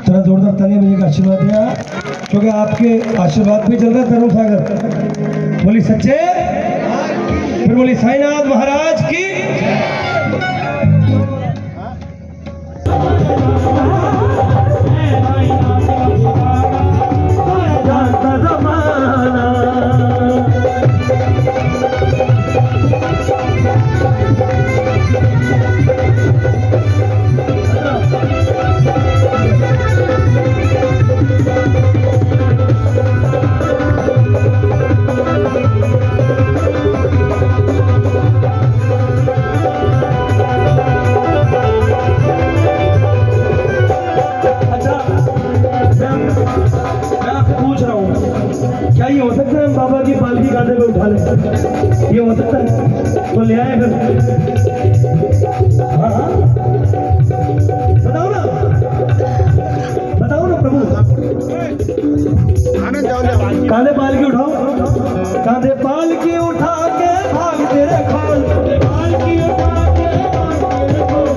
थोड़ा जोरदार तालियां बजाकर आशीर्वाद दिया, क्योंकि आपके आशीर्वाद पे चल रहा है तरुण सागर। बोली सच्चे, फिर बोली साईनाथ महाराज की। क्या ये हो सकता है हम बाबा की पालकी कांधे पे उठा लें? ये हो सकता है? तो ले आए फिर। हाँ हाँ बताओ ना प्रभु, कांधे पालकी उठाओ, कांधे पालकी उठा के भाग तेरे खोल, पालकी उठा के भाग तेरे खोल,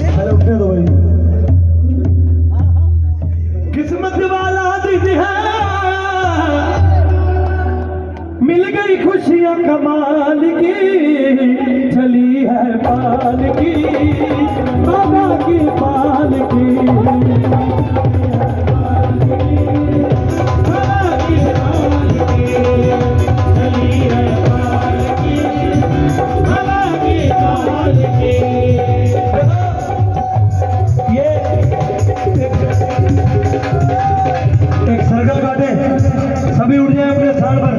पहले उठने दो भाई। किस्मत वाला दिन है, मिल गई खुशियां कमाल की, चली है पालकी बाबा की पालकी, चली है पालकी बाबा की पालकी। ये एक सर्कल काटे, सभी उठ जाए अपने स्थान पर।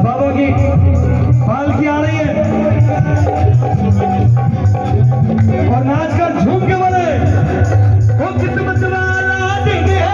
बाबा की पालकी आ रही है और नाच कर झूम के बोले, वो किस्मत वाला दिन है,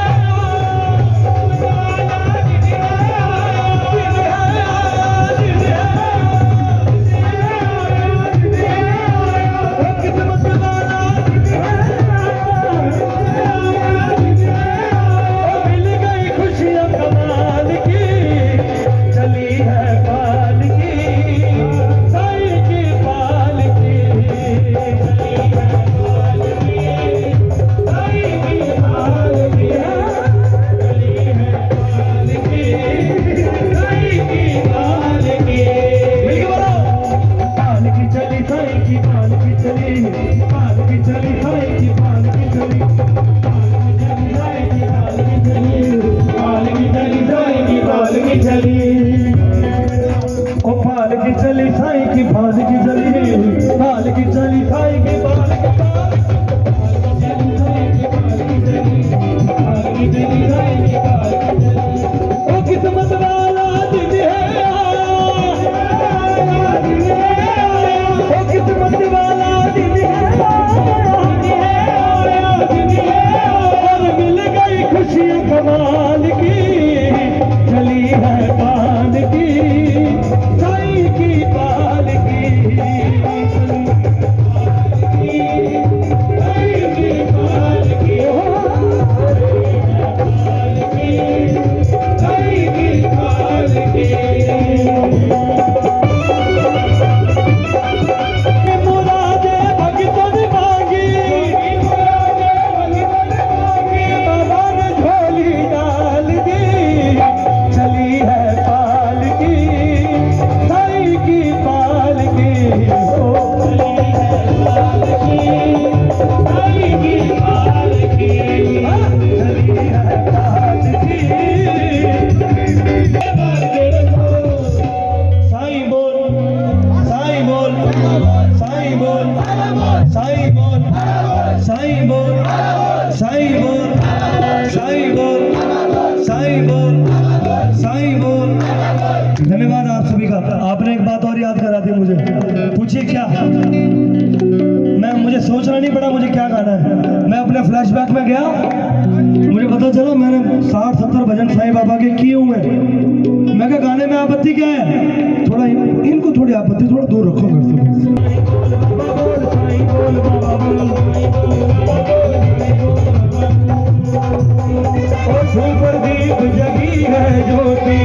चली साईं की पालकी चली, पालकी चली साईं की पालकी, ओ किस्मत वाला दिन है, ओ किस्मत वाला दिन है, और मिल गई खुशियां कमाल की, चली है पालकी साईं की पालकी, साईं की पालकी, साईं की पालकी। मुरादे भगतन मांगी, बाबा ने झोली डाल दी, चली है पालकी साईं की पालकी, चली है पालकी साईं की पालकी, चली है पालकी। साईं बोल, साईं बोल, साईं बोल, साईं बोल, साईं बोल, साईं बोल, साईं बोल, साईं बोल, साईं बोल। धन्यवाद आप सभी का। आपने एक बात और याद करा दी मुझे, पूछिए क्या? मुझे सोचना नहीं पड़ा मुझे क्या गाना है। मैं अपने फ्लैशबैक में गया, मुझे पता चला मैंने 60-70 भजन साईं बाबा के किए हुए हैं। मैं कहा गाने में आपत्ति क्या है? थोड़ा इनको थोड़ी आपत्ति थोड़ा दूर रखो घर से। दीप जगी है ज्योति,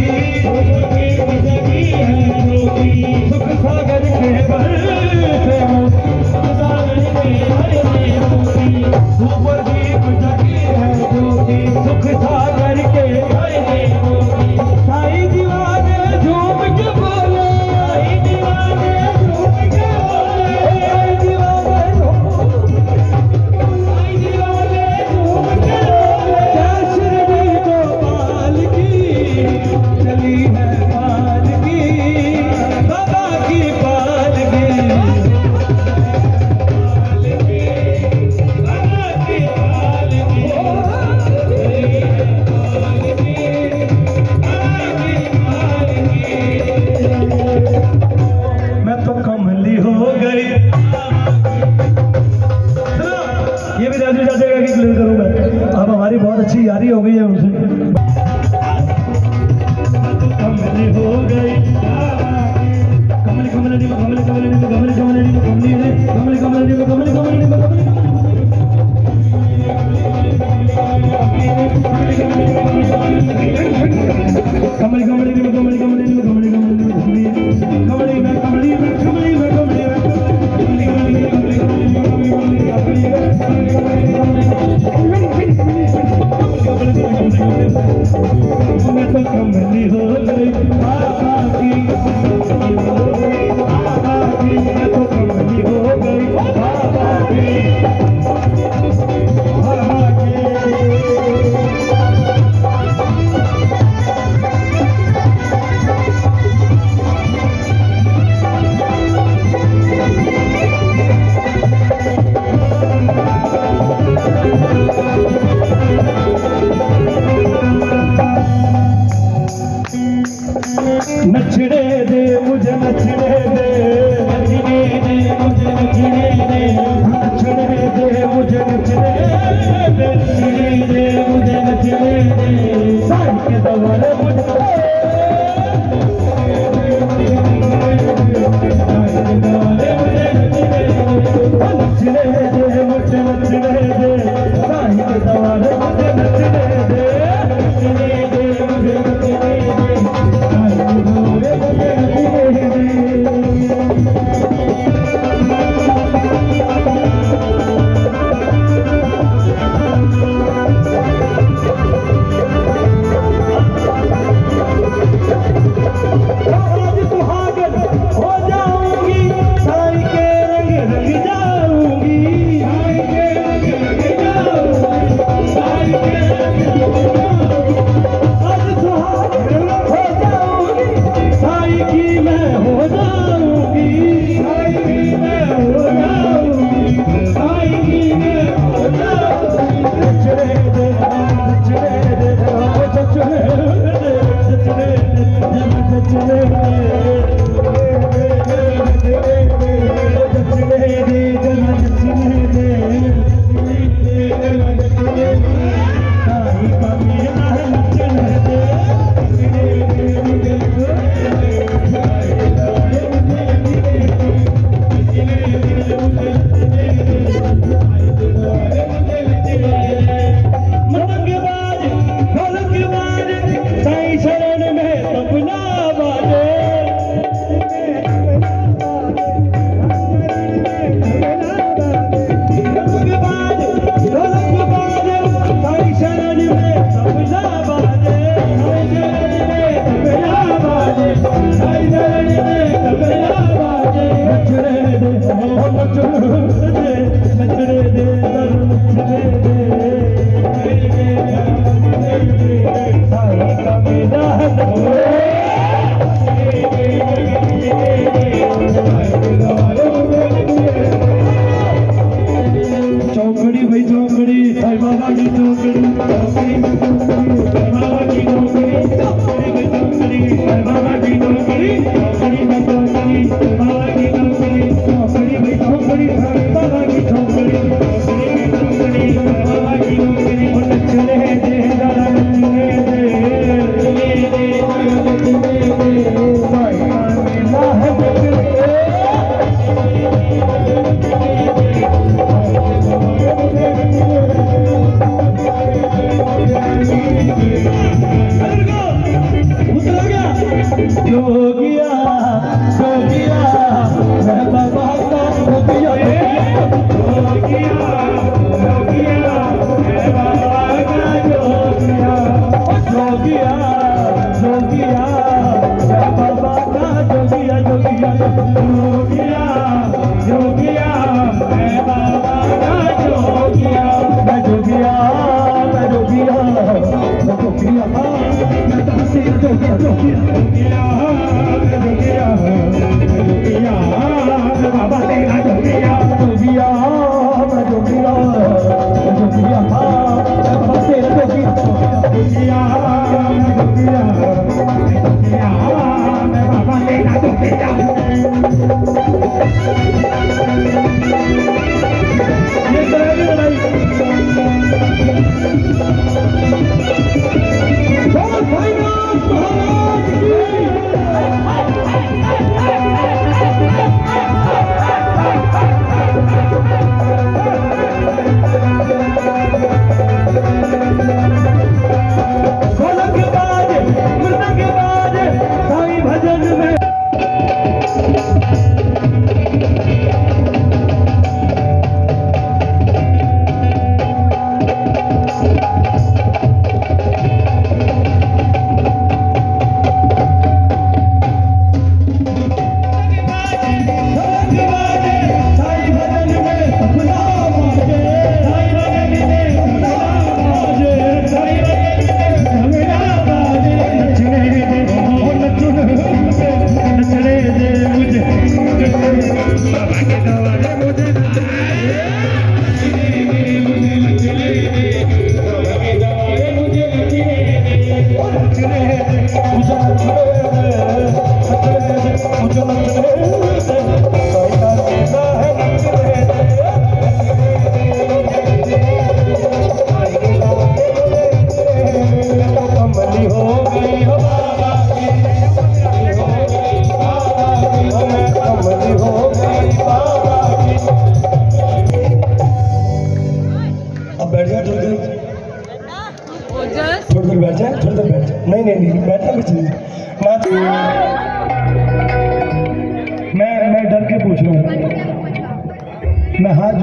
सुख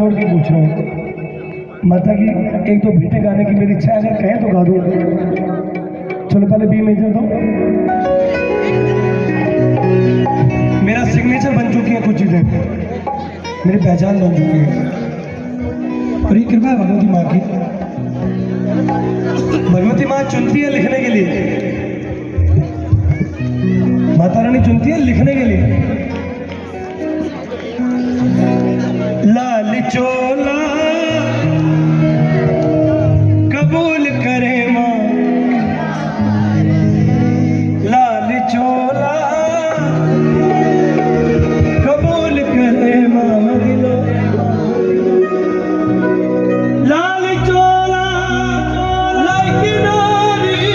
जोड़ के पूछ रहा हूँ माता की एक दो बीटे गाने की मेरी इच्छा है, अगर कहें तो गा दूँ। चलो पहले बी मेजर दो। मेरा सिग्नेचर बन चुकी है कुछ चीज़ें, मेरी पहचान बन चुकी है, और ये कृपा है भगवती माँ की। भगवती माँ चुनती है लिखने के लिए, माता रानी चुनती है लिखने के लिए। लाल चोला कबूल करे माँ, लाल चोला कबूल करे माँ मदिलो। लाल चोला लाइक नारी,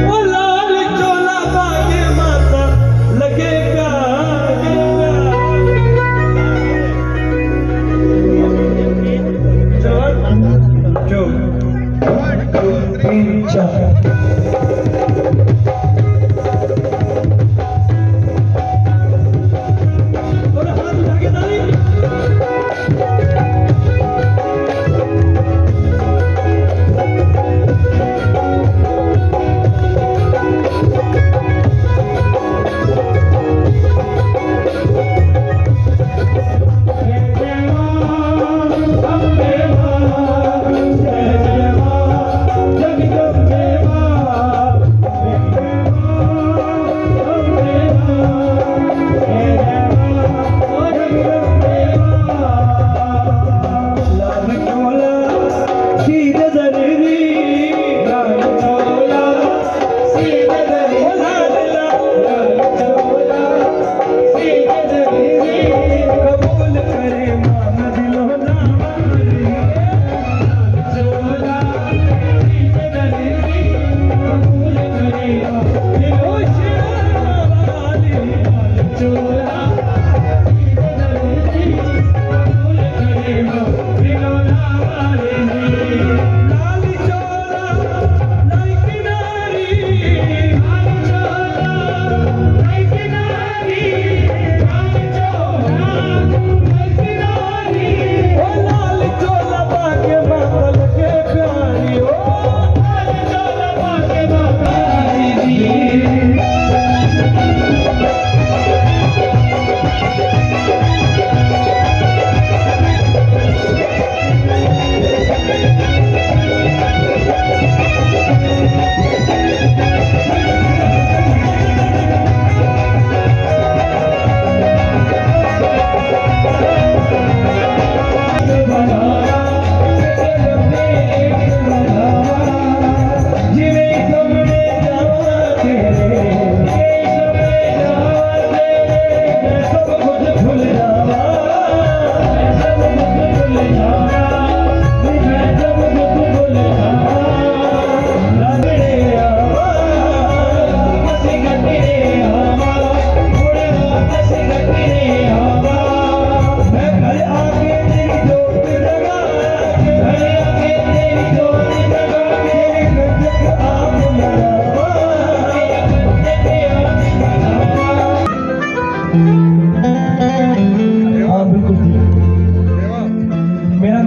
ओ लाल चोला बागे माता लगेगा। जो 1 2 3 4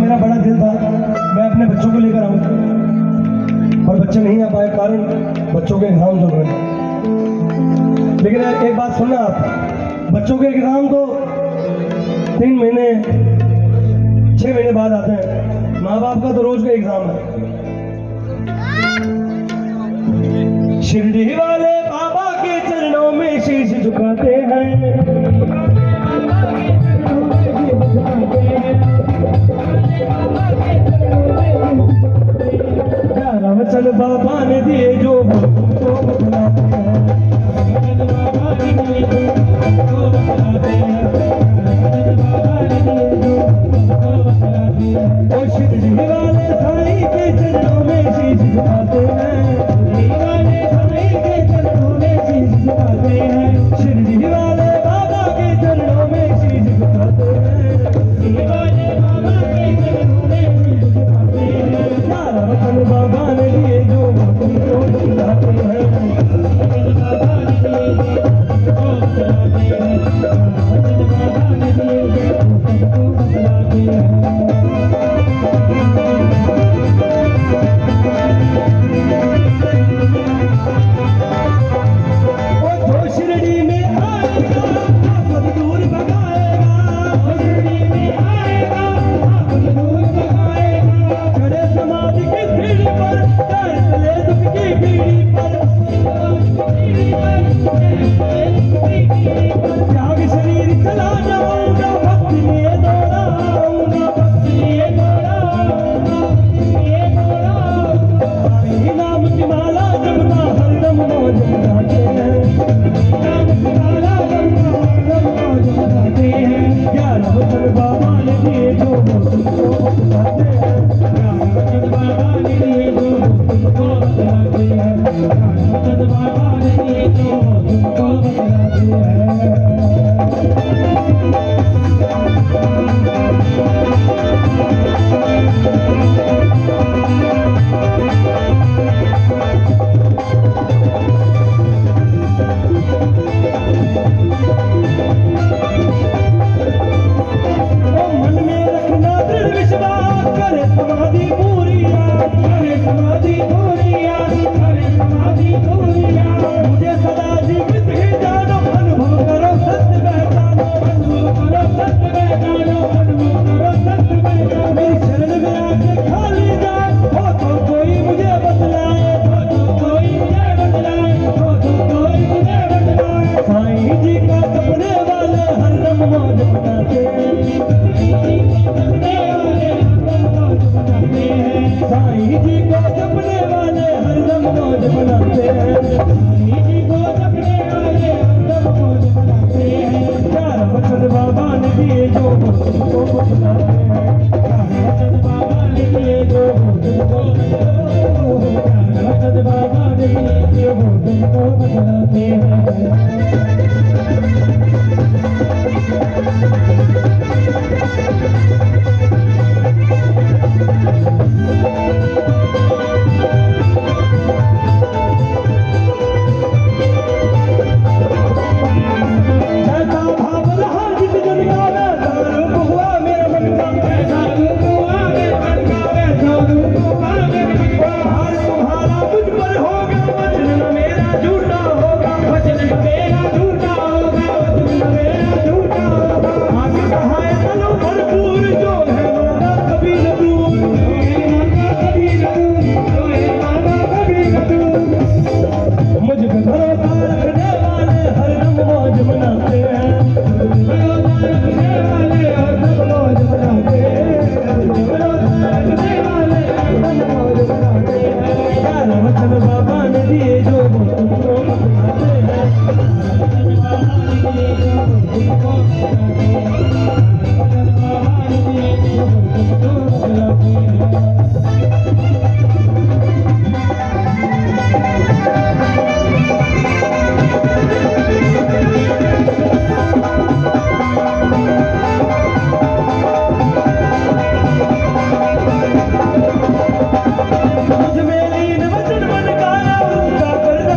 मेरा बड़ा दिल था मैं अपने बच्चों को लेकर आऊँ, और बच्चे नहीं आ पाए कारण बच्चों के एग्जाम चल रहे हैं। लेकिन एक बात सुनना आप, बच्चों के एग्जाम तो 3 महीने 6 महीने बाद आते हैं, माँ बाप का तो रोज का एग्जाम है। शिरडी वाले बाबा के चरणों में शीश झुकाते हैं, वचन बाबा ने दिए जो भक्तों को बुलाते हैं। ओ शिरडी वाले साईं के चरणों में शीश झुकाते हैं, शिरडी वाले बाबा के चरणों में शीश झुकाते हैं। वचन बाबा ने दिए जो भक्तों को बुलाते हैं। बाबा ने दिए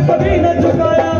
कभी न चुकाया,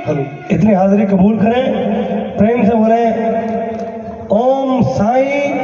इतनी हाजिरी कबूल करें, प्रेम से बोले ओम साईं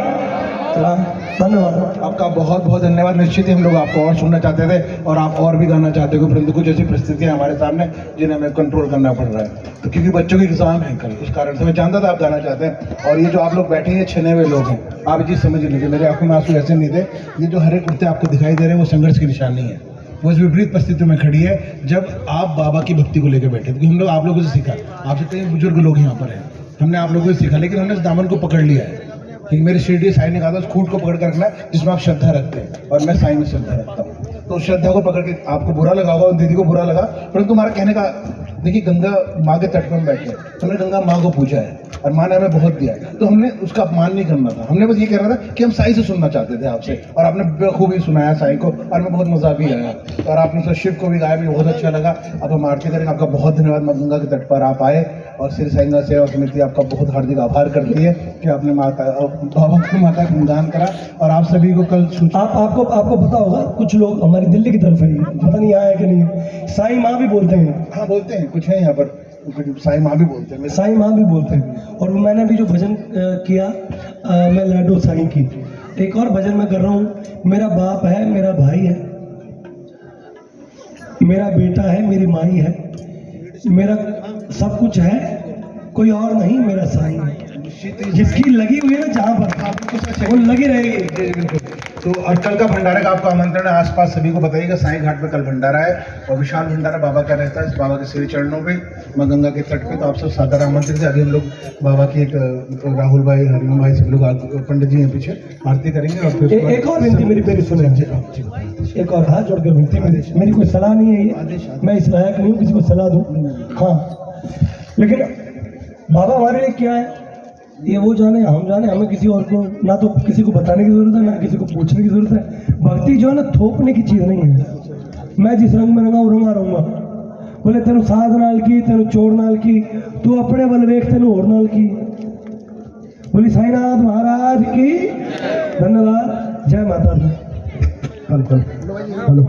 राम। धन्यवाद। आपका बहुत बहुत धन्यवाद। निश्चित ही हम लोग आपको और सुनना चाहते थे और आप और भी गाना चाहते हो, परंतु कुछ ऐसी परिस्थितियां हमारे सामने जिन्हें हमें कंट्रोल करना पड़ रहा है, तो क्योंकि बच्चों के एग्जाम है कल, उस कारण से मैं जानता था आप गाना चाहते हैं। और ये जो आप लोग बैठे हैं, छिने हुए लोग हैं, आप ये चीज़ समझ लीजिए, मेरे आंखों में आंसू ऐसे नहीं थे। ये जो हरे कुर्ते आपको दिखाई दे रहे हैं वो संघर्ष की निशानी है, वो इस विपरीत परिस्थितियों में खड़ी है जब आप बाबा की भक्ति को लेकर बैठे। क्योंकि हम लोग आप लोगों से सीखा, आपसे कई बुजुर्ग लोग यहाँ पर हैं, हमने आप लोगों से सीखा, लेकिन हमने इस दामन को पकड़ लिया है कि मेरी शिरडी साईं ने कहा था उस खूंट को पकड़ कर रखना है जिसमें आप श्रद्धा रखते हैं, और मैं साईं में श्रद्धा रखता हूँ। तो उस श्रद्धा को पकड़ के आपको बुरा लगा होगा, उन दीदी को बुरा लगा, परंतु हमारा कहने का, देखिए गंगा माँ के तट पर हम बैठे हैं, हमने गंगा माँ को पूजा है और माँ ने हमें बहुत दिया है, तो हमने उसका अपमान नहीं करना था। हमने बस ये कहना था कि हम साईं से सुनना चाहते थे आपसे, और आपने बखूबी सुनाया साईं को, और हमें बहुत मजा भी आया, और आपने उसका शिव को भी गाया, भी बहुत अच्छा लगा। अब हम आरती करेंगे। आपका बहुत धन्यवाद, माँ गंगा के तट पर आप आए, और श्री साईं सेवा समिति आपका बहुत हार्दिक आभार करती है कि आपने माता बाबा को माता का गुणगान करा। और आप सभी को कल आपको पता होगा, कुछ लोग हमारी दिल्ली की तरफ है, पता नहीं आया कि नहीं, साईं माँ भी बोलते हैं। हाँ बोलते हैं, कुछ है यहाँ पर साईं माँ भी बोलते हैं, साईं माँ भी बोलते हैं। और मैंने भी जो भजन किया, मैं लाडो साईं की, एक और भजन मैं कर रहा हूँ। मेरा बाप है, मेरा भाई है, मेरा बेटा है, मेरी माई है, मेरा सब कुछ है, कोई और नहीं, मेरा साईं है। जिसकी लगी हुई है ना जहाँ पर, वो लगी रहेगी। बिल्कुल। तो और कल का भंडारा का आपको आमंत्रण है, आसपास सभी को बताइएगा, साईं घाट पे कल भंडारा है, और विशाल भंडारा बाबा का रहता है, इस बाबा के श्री चरणों पे, माँ गंगा के तट पे। तो आप सब सादर आमंत्रित है। अभी हम लोग बाबा की एक राहुल भाई, हरिओम भाई, सब लोग पंडित जी हैं पीछे, आरती करेंगे। और फिर एक और विनती मेरी सुने, एक और हाथ जोड़कर विनती मेरी कोई सलाह नहीं है ये, मैं इस लायक नहीं हूँ किसी को सलाह दूँ, हाँ, लेकिन बाबा हमारे लिए क्या है ये वो जाने, हम जाने, हमें किसी और को ना तो किसी को बताने की जरूरत है, ना किसी को पूछने की जरूरत है। भक्ति जो है ना थोपने की चीज़ नहीं है। मैं जिस रंग में रंगा वो रंगा रहूँगा। बोले तेन साध नाल की, तेन चोर नाल की, तू अपने बल वेख तेन होर नाल की। बोली साईनाथ महाराज की धन्यवाद। जय माता दी। हेलो।